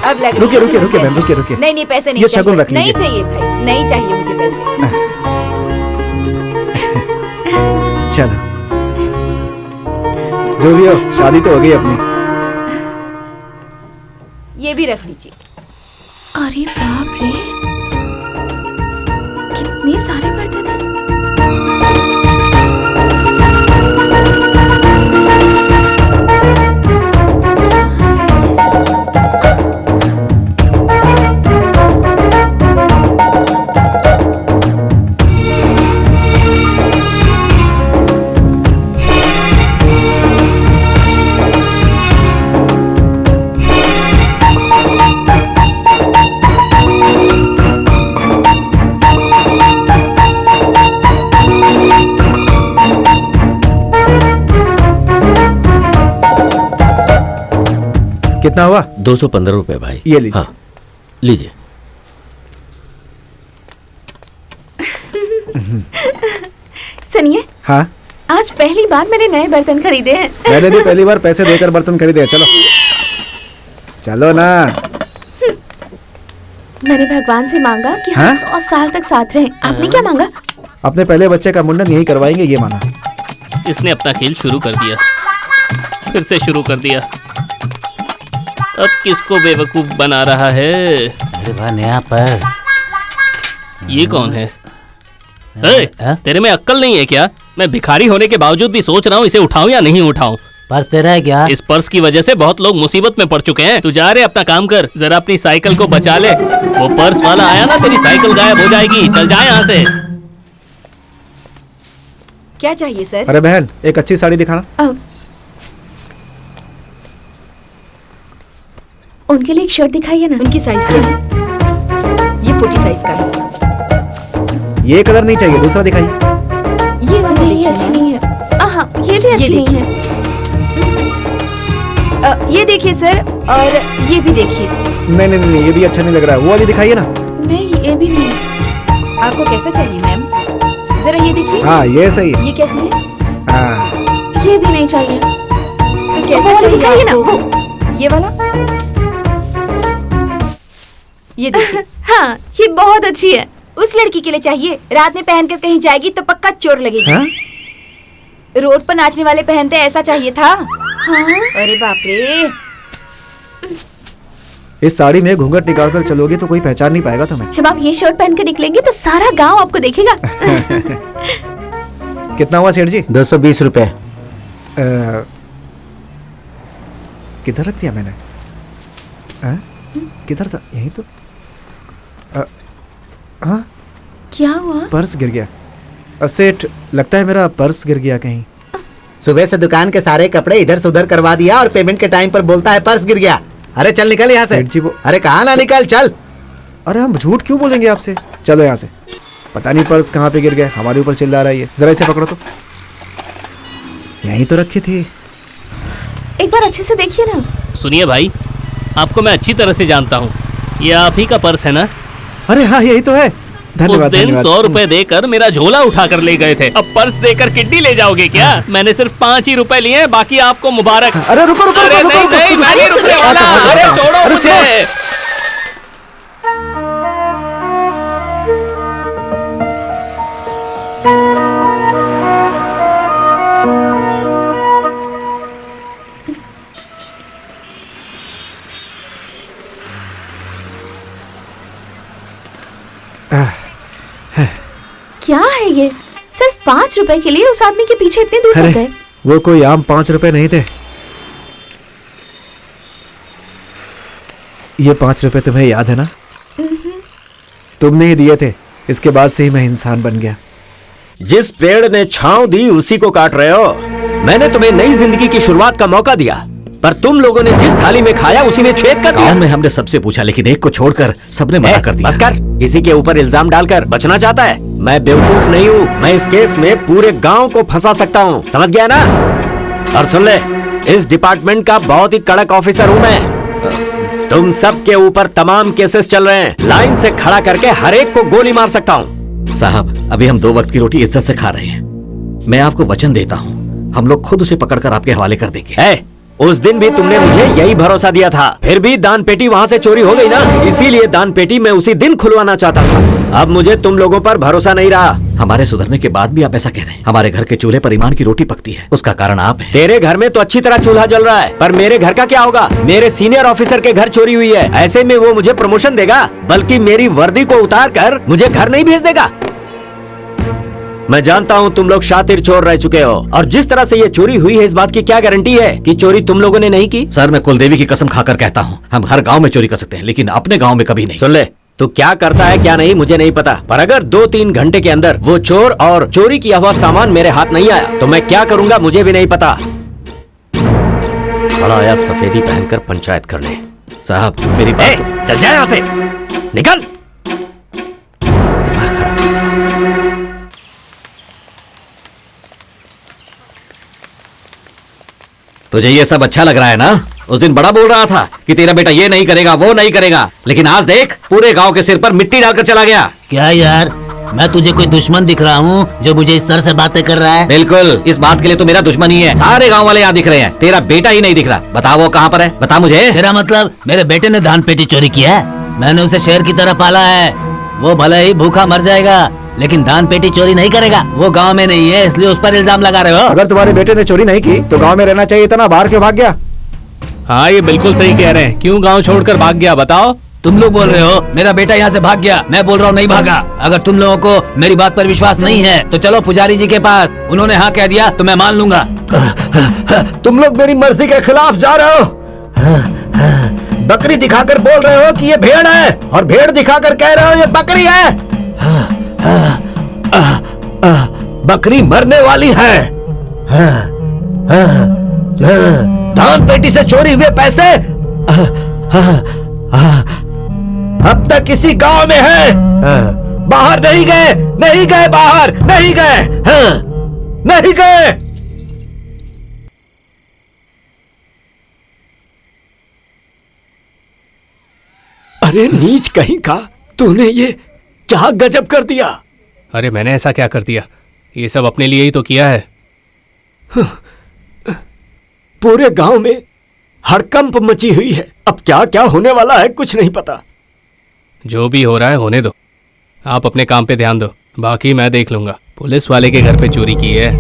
अब लग रुकिए रुकिए रुकिए मैम, रुकिए रुकिए। नहीं नहीं, पैसे नहीं ये चाहिए। शगुन रख नहीं लीजिए। चाहिए भाई, नहीं चाहिए मुझे पैसे। चलो, जो भी हो, शादी तो हो गई अपनी। ये भी रख लीजिए। अरे बाप रे, कितने सारे बर्तन हैं। कितना हुआ? 215 रुपए भाई। ये लीजिए। हाँ, लीजिए। सुनिए, हाँ, आज पहली बार मैंने नए बर्तन खरीदे हैं। मैंने भी पहली बार पैसे देकर बर्तन खरीदे। चलो चलो ना। मैंने भगवान से मांगा कि हम 100 साल तक साथ रहें। आपने क्या मांगा? अपने पहले बच्चे का मुंडन यही करवाएंगे, ये माना। इसने अपना खेल शुरू कर दिया, फिर से शुरू कर दिया। अब किसको बेवकूफ बना रहा है? अरे वाह, नया पर्स। ये कौन है? तेरे में अक्ल नहीं है क्या? मैं भिखारी होने के बावजूद भी सोच रहा हूँ इसे उठाऊं या नहीं उठाऊं। पर्स तेरा है क्या? इस पर्स की वजह से बहुत लोग मुसीबत में पड़ चुके हैं। तू जा रे, अपना काम कर, जरा अपनी साइकिल को बचा ले। वो पर्स वाला आया ना, तेरी साइकिल गायब हो जाएगी। चल जा यहाँ से। क्या चाहिए सर? अरे बहन, एक अच्छी साड़ी दिखाना। उनके लिए एक शर्ट दिखाइए ना। उनकी साइज क्या है? ये 40 साइज का है। ये कलर नहीं चाहिए, दूसरा दिखाइए। ये वाली नहीं अच्छी नहीं है। हाँ, ये भी अच्छी नहीं है। ये देखिए सर, और ये भी देखिए। नहीं नहीं नहीं, ये भी अच्छा नहीं लग रहा है। वो वाली दिखाइए ना। नहीं, ये भी नहीं। आपको कैसा चाहिए मैम? जरा ये देखिए। हाँ, ये सही है। ये कैसी है? हाँ, ये भी नहीं चाहिए। तो कैसा चाहिए ना? आपको? ये वाला? ये देखिए। हाँ, ये बहुत अच्छी है। उस लड़की के लिए चाहिए, रात में पहनकर कहीं जाएगी तो पक्का चोर लगेगी। हाँ? रोड पर नाचने वाले पहनते ऐसा चाहिए था। हाँ? अरे बाप रे। इस साड़ी में घूंघट निकाल कर चलोगे तो कोई पहचान नहीं पाएगा तुम्हें। जब आप ये शर्ट पहन कर निकलेंगे तो सारा गांव आपको देखेगा। कितना हुआ सेठ जी? 220 रुपए। किधर रख दिया मैंने? किधर था? यहीं तो। हाँ, क्या हुआ? पर्स गिर गया। सेठ, लगता है मेरा पर्स गिर गया कहीं। सुबह से दुकान के सारे कपड़े इधर से उधर करवा दिया और पेमेंट के टाइम पर बोलता है पर्स गिर गया। अरे चल निकल यहाँ से। सेठ जी वो। अरे कहाँ ना निकल, चल। अरे हम झूठ क्यों बोलेंगे आपसे? चलो यहाँ से। पता नहीं पर्स कहाँ पे गिर गया, हमारे ऊपर चिल्ला रहा है ये। जरा इसे पकड़ो तो। यहीं तो रखी थी। एक बार अच्छे से देखिए ना। सुनिए भाई, आपको मैं अच्छी तरह से जानता हूँ। ये आप ही का पर्स है ना? अरे हाँ, यही तो है। धन्यवाद। उस दिन धन्यवाद। 100 रुपए देकर मेरा झोला उठा कर ले गए थे। अब पर्स देकर किड्डी ले जाओगे क्या? मैंने सिर्फ 5 ही रुपए लिए हैं, बाकी आपको मुबारक। अरे रुको रुको अरे रुको, नहीं रुको, नहीं, रुको, मैं नहीं रुको, रुकने रुको, वाला। रुको, अरे रुको, छोड़ो अरे मुझे। क्या है ये? सिर्फ 5 रुपए के लिए उस आदमी के पीछे इतने दूर तक गए। वो कोई आम 5 रुपए नहीं थे। ये 5 रुपए तुम्हें याद है ना? तुमने ही दिए थे। इसके बाद से ही मैं इंसान बन गया। जिस पेड़ ने छांव दी उसी को काट रहे हो। मैंने तुम्हें नई जिंदगी की शुरुआत का मौका दिया, पर तुम लोगों ने जिस थाली में खाया उसी में छेद कर दिया। गांव में हमने सबसे पूछा, लेकिन एक को छोड़कर सबने मना कर दिया। बस कर, किसी के ऊपर इल्जाम डालकर बचना चाहता है। मैं बेवकूफ नहीं हूँ। मैं इस केस में पूरे गांव को फंसा सकता हूँ, समझ गया ना? और सुन ले, इस डिपार्टमेंट का बहुत ही कड़क ऑफिसर हूँ मैं। तुम सब के ऊपर तमाम केसेस चल रहे हैं। लाइन से खड़ा करके हर एक को गोली मार सकता हूँ। साहब, अभी हम 2 वक्त की रोटी इज्जत से खा रहे हैं। मैं आपको वचन देता हूँ, हम लोग खुद उसे पकड़कर आपके हवाले कर देंगे। उस दिन भी तुमने मुझे यही भरोसा दिया था, फिर भी दान पेटी वहाँ से चोरी हो गई ना, इसीलिए दान पेटी मैं उसी दिन खुलवाना चाहता था। अब मुझे तुम लोगों पर भरोसा नहीं रहा। हमारे सुधरने के बाद भी आप ऐसा कह रहे हैं? हमारे घर के चूल्हे पर ईमान की रोटी पकती है, उसका कारण आप हैं। तेरे घर में तो अच्छी तरह चूल्हा जल रहा है, पर मेरे घर का क्या होगा? मेरे सीनियर ऑफिसर के घर चोरी हुई है, ऐसे में वो मुझे प्रमोशन देगा, बल्कि मेरी वर्दी को उतार कर मुझे घर नहीं भेज देगा। मैं जानता हूँ तुम लोग शातिर चोर रह चुके हो, और जिस तरह से ये चोरी हुई है इस बात की क्या गारंटी है कि चोरी तुम लोगों ने नहीं की? सर, मैं कुलदेवी की कसम खाकर कहता हूँ, हम हर गांव में चोरी कर सकते हैं, लेकिन अपने गांव में कभी नहीं। सुन ले, तू क्या करता है क्या नहीं मुझे नहीं पता, पर अगर 2-3 घंटे के अंदर वो चोर और चोरी किया हुआ सामान मेरे हाथ नहीं आया तो मैं क्या करूंगा मुझे भी नहीं पता। बड़ा आया सफेदी पहनकर पंचायत करने। साहब, मेरी बात चल जाए यहाँ से, निकल। तुझे ये सब अच्छा लग रहा है ना? उस दिन बड़ा बोल रहा था कि तेरा बेटा ये नहीं करेगा, वो नहीं करेगा, लेकिन आज देख, पूरे गांव के सिर पर मिट्टी डालकर चला गया। क्या यार, मैं तुझे कोई दुश्मन दिख रहा हूँ जो मुझे इस तरह से बातें कर रहा है? बिल्कुल, इस बात के लिए तो मेरा दुश्मन ही है। सारे गांव वाले यहाँ दिख रहे हैं, तेरा बेटा ही नहीं दिख रहा। बता वो कहाँ पर है, बता मुझे। तेरा मतलब मेरे बेटे ने धान पेटी चोरी किया है? मैंने उसे शेर की तरह पाला है। वो भले ही भूखा मर जाएगा, लेकिन दान पेटी चोरी नहीं करेगा। वो गांव में नहीं है, इसलिए उस पर इल्जाम लगा रहे हो। अगर तुम्हारे बेटे ने चोरी नहीं की तो गांव में रहना चाहिए था ना, बाहर क्यों भाग गया? हाँ, ये बिल्कुल सही कह रहे हैं। क्यों गांव छोड़कर भाग गया बताओ? तुम लोग बोल रहे हो मेरा बेटा यहाँ से भाग गया। मैं बोल रहा हूँ नहीं भागा। अगर तुम लोगों को मेरी बात पर विश्वास नहीं है तो चलो पुजारी जी के पास, उन्होंने हाँ कह दिया तो मैं मान लूंगा। तुम लोग मेरी मर्जी के खिलाफ जा रहे हो। बकरी दिखाकर बोल रहे हो कि ये भेड़ है और भेड़ दिखाकर कह रहे हो ये बकरी है। बकरी मरने वाली है। दान पेटी से चोरी हुए पैसे अब तक इसी गांव में है। बाहर नहीं गए, नहीं गए, बाहर नहीं गए, नहीं गए। अरे नीच कहीं का, तूने ये क्या गजब कर दिया। अरे मैंने ऐसा क्या कर दिया? ये सब अपने लिए ही तो किया है। पूरे गांव में हड़कंप मची हुई है। अब क्या क्या होने वाला है कुछ नहीं पता। जो भी हो रहा है होने दो, आप अपने काम पे ध्यान दो, बाकी मैं देख लूंगा। पुलिस वाले के घर पे चोरी की है।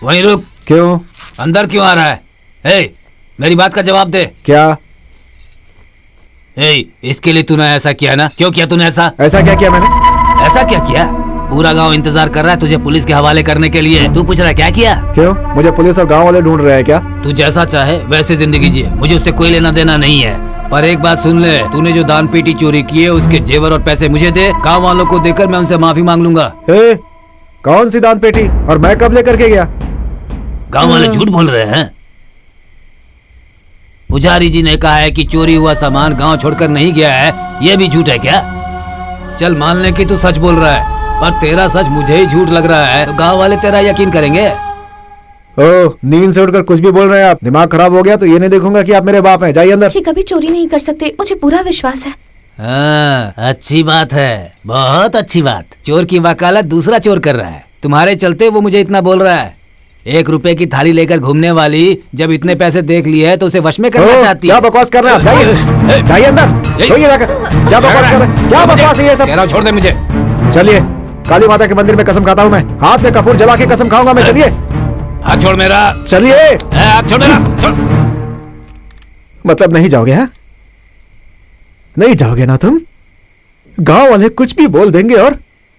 वहीं रुक। क्यों? अंदर क्यों आ रहा है? मेरी बात का जवाब दे। क्या? इसके लिए तूने ऐसा किया ना? क्यों किया तूने ऐसा? ऐसा क्या किया मैंने? ऐसा क्या किया? पूरा गांव इंतजार कर रहा है तुझे पुलिस के हवाले करने के लिए। तू पूछ रहा है क्या किया? क्यों? मुझे पुलिस और गांव वाले ढूंढ रहे हैं क्या? तू जैसा चाहे वैसे जिंदगी जिए, मुझे उससे कोई लेना देना नहीं है। पर एक बात सुन ले, तूने जो दान पेटी चोरी की है उसके जेवर और पैसे मुझे दे। गाँव वालों को देकर मैं उनसे माफी मांग लूंगा। कौन सी दान पेटी और मैं कब लेकर के गया? गाँव वाले झूठ बोल रहे हैं। पुजारी जी ने कहा है कि चोरी हुआ सामान गांव छोड़कर नहीं गया है। ये भी झूठ है क्या? चल मान ले कि तू सच बोल रहा है, पर तेरा सच मुझे ही झूठ लग रहा है, तो गांव वाले तेरा यकीन करेंगे? ओह, नींद से उठकर कुछ भी बोल रहे हैं आप। दिमाग खराब हो गया तो ये नहीं देखूंगा कि आप मेरे बाप हैं। जाइए अंदर। ये कभी चोरी नहीं कर सकते, मुझे पूरा विश्वास है। अच्छी बात है, बहुत अच्छी बात। चोर की वकालत दूसरा चोर कर रहा है, तुम्हारे चलते वो मुझे इतना बोल रहा है। 1 रुपए की थाली लेकर घूमने वाली जब इतने पैसे देख लिए है तो उसे वश में करना चाहती है। क्या बकवास कर रहे हैं आप? जाइए, जाइए अंदर। सोइए जाकर। क्या बकवास कर रहे हैं? क्या बकवास है ये सब? कह रहा हूं, छोड़ दे मुझे। चलिए, काली माता के मंदिर में कसम खाता हूँ मैं। हाथ में कपूर जला के कसम खाऊंगा मैं। चलिए। हाथ छोड़ मेरा। चलिए। हाथ छोड़ मेरा। छोड़। मतलब नहीं जाओगे? हैं? नहीं जाओगे ना तुम? गांव वाले कुछ भी बोल देंगे और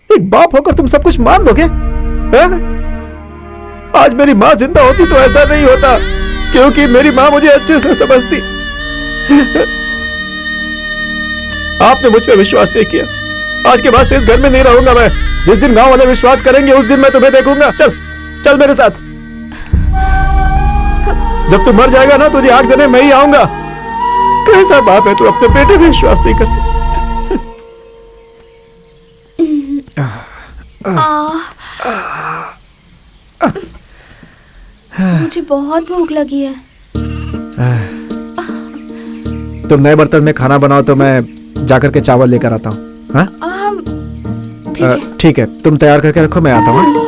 एक बाप होकर तुम सब कुछ मान लोगे? हैं? आज मेरी माँ जिंदा होती तो ऐसा नहीं होता, क्योंकि मेरी माँ मुझे अच्छे से समझती। आपने मुझ पे विश्वास नहीं किया। आज के बाद से इस घर में नहीं रहूंगा मैं। जिस दिन गांव वाले विश्वास करेंगे उस दिन मैं तुम्हें देखूंगा। चल चल मेरे साथ। जब तू मर जाएगा ना तुझे आग देने मैं ही आऊंगा। कैसा बाप है तू, अपने बेटे पे विश्वास नहीं करता। मुझे बहुत भूख लगी है। तुम नए बर्तन में खाना बनाओ तो मैं जाकर के चावल लेकर आता हूँ। हाँ? ठीक है, तुम तैयार करके रखो, मैं आता हूँ।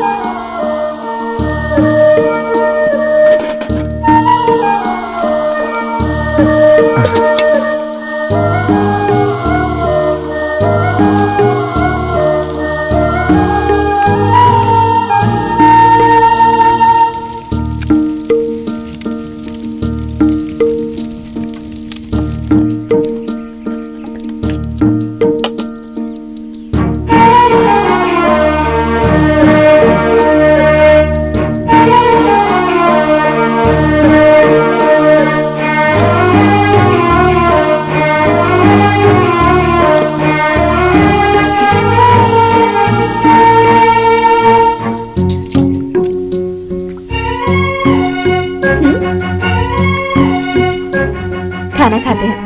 खाना खाते हैं।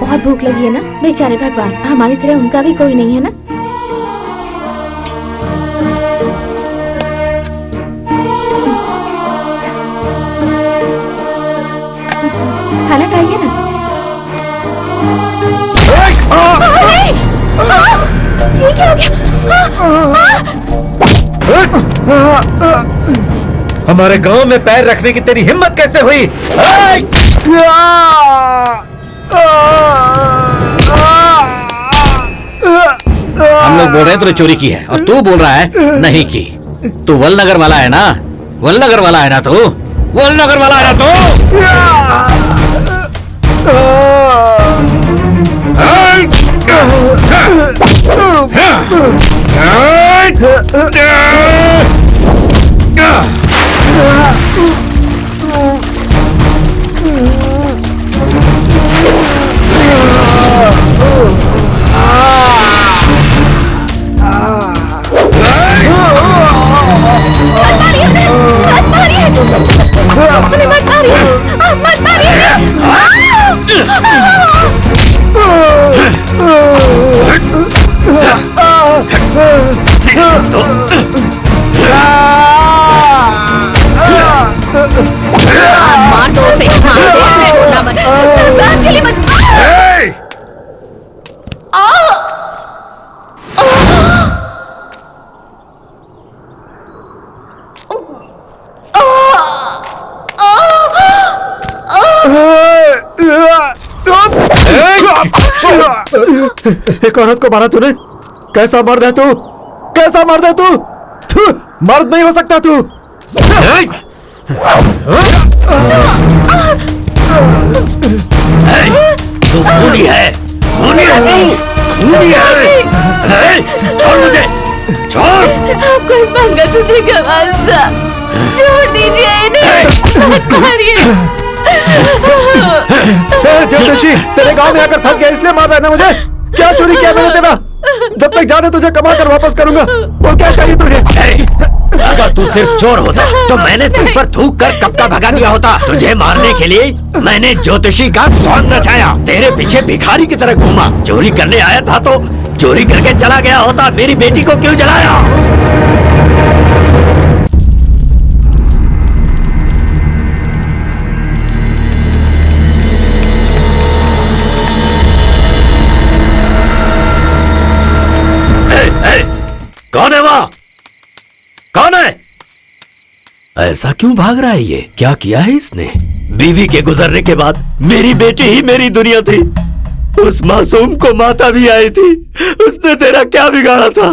बहुत भूख लगी है ना? बेचारे भगवान, हमारी तरह उनका भी कोई नहीं है ना। खाना खाइए ना। ये क्या हो गया? हमारे गांव में पैर रखने की तेरी हिम्मत कैसे हुई? हम लोग बोल रहे हैं तूने चोरी की है और तू बोल रहा है नहीं की। तू वलनगर वाला है ना? वलनगर वाला है ना तू? वलनगर वाला है ना तू? मार दो उसे, छोड़ना मत। बात के लिए मत। एक औरत को मारा तूने? कैसा मर्द है तू? कैसा मर्द है तू? मर्द नहीं हो सकता तू। तू खूनी है, खूनी है तू, खूनी है। छोड़ मुझे, छोड़। आपको इस मंगलसूत्र का वास्ता, छोड़ दीजिए इन्हें, मत मारिए। ज्योतिषी, तेरे गांव में आकर फंस गया इसलिए मार रहा है ना मुझे? क्या चोरी किया मैंने तेरा? जब तक जाने तुझे कमा कर वापस करूंगा। और क्या चाहिए तुझे? अगर तू सिर्फ चोर होता तो मैंने तुझ पर थूक कर कब का भगा दिया होता। तुझे मारने के लिए मैंने ज्योतिषी का सॉन्ग नचाया, तेरे पीछे भिखारी की तरह घूमा। चोरी करने आया था तो चोरी करके चला गया होता। मेरी बेटी को क्यों जलाया? कौन है वहाँ? कौन है? ऐसा क्यों भाग रहा है ये? क्या किया है इसने? बीवी के गुजरने के बाद मेरी बेटी ही मेरी दुनिया थी। उस मासूम को माता भी आई थी। उसने तेरा क्या बिगाड़ा था?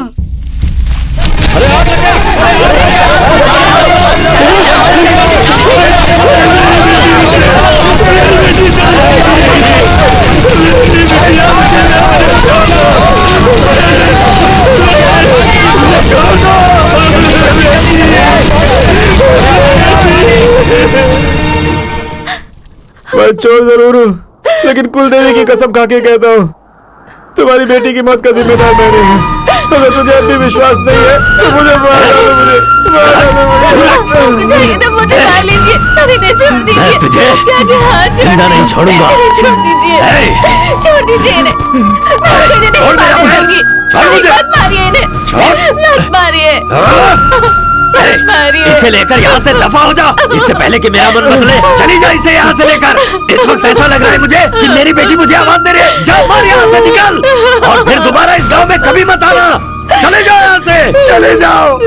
मैं चोर जरूर हूँ, लेकिन कुलदेवी की कसम खा के कहता हूँ, तुम्हारी बेटी की मौत का जिम्मेदार मैं नहीं हूँ। अगर तुझे अब भी विश्वास नहीं है तो मुझे मार डालो, मुझे मुझे मार लीजिए, इन्हें छोड़ दीजिए। मैं तुझे क्या जिंदा नहीं छोड़ूंगा। छोड़ दीजिए, छोड़ दीजिए इन्हें। छोड़ मुझे, मत मारिए इन्हें, मत मारिए, मारिए। इसे लेकर यहाँ से दफा हो जा, इससे पहले कि मेरा मन बदले। चली जा इसे यहाँ से लेकर। इस वक्त ऐसा लग रहा है मुझे कि मेरी बेटी मुझे आवाज दे रही है। जाओ, मार यहाँ से, निकल, और फिर दोबारा इस गांव में कभी मत आना। चले जाओ यहाँ से, चले जाओ।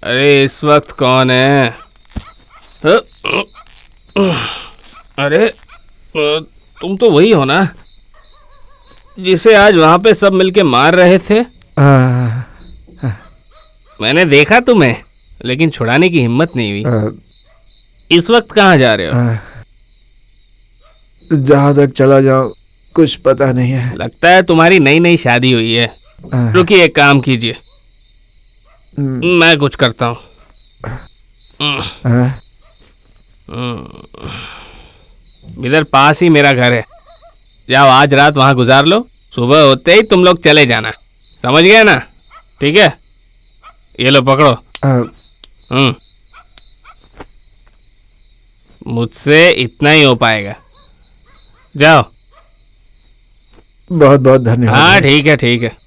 अरे इस वक्त कौन है? अरे तुम तो वही हो ना जिसे आज वहां पे सब मिलके मार रहे थे? मैंने देखा तुम्हें, लेकिन छुड़ाने की हिम्मत नहीं हुई। इस वक्त कहाँ जा रहे हो? जहां तक चला जाऊं कुछ पता नहीं है। लगता है तुम्हारी नई नई शादी हुई है। रुकिए, एक काम कीजिए, मैं कुछ करता हूँ। इधर पास ही मेरा घर है, जाओ आज रात वहां गुजार लो, सुबह होते ही तुम लोग चले जाना। समझ गए ना? ठीक है, ये लो पकड़ो। मुझसे इतना ही हो पाएगा, जाओ। बहुत बहुत धन्यवाद। हाँ ठीक है, ठीक है।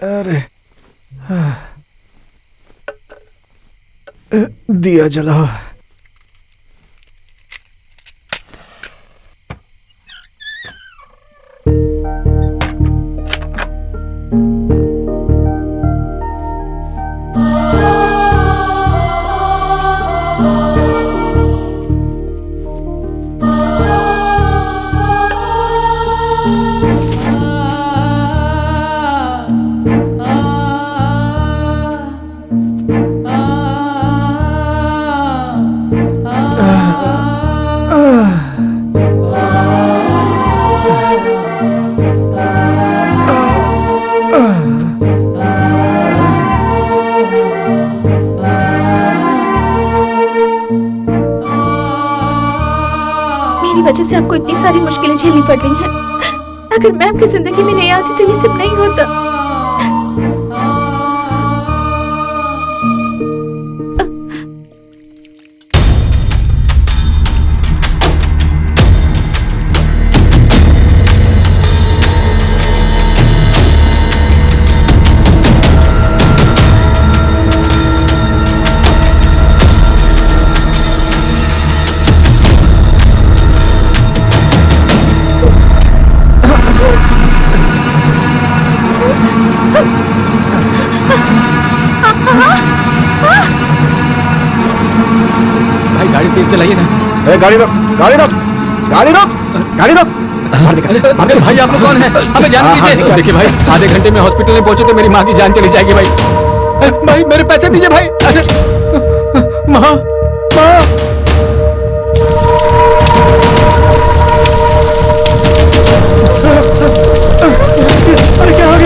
अरे दिया जलाओ। मेरी वजह से आपको इतनी सारी मुश्किलें झेलनी पड़ रही हैं। अगर मैं आपकी जिंदगी में नहीं आती तो ये सब नहीं होता। भाई गाड़ी तेज चलाइए ना। गाड़ी रोक, गाड़ी रोक, गाड़ी रोक, गाड़ी रोक। अरे भाई आप लोग कौन है? हमें जाने दीजिए। देखिए भाई, आधे घंटे में हॉस्पिटल में पहुंचे तो मेरी माँ की जान चली जाएगी भाई। भाई मेरे पैसे दीजिए भाई। अरे माँ, माँ। अरे क्या हो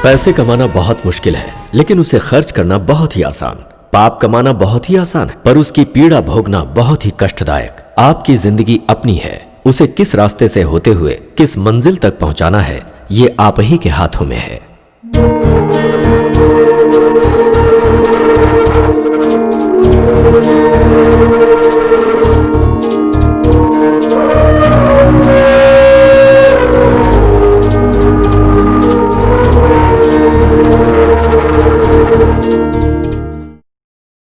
पैसे कमाना बहुत मुश्किल है, लेकिन उसे खर्च करना बहुत ही आसान। पाप कमाना बहुत ही आसान है, पर उसकी पीड़ा भोगना बहुत ही कष्टदायक। आपकी जिंदगी अपनी है, उसे किस रास्ते से होते हुए किस मंजिल तक पहुंचाना है, ये आप ही के हाथों में है।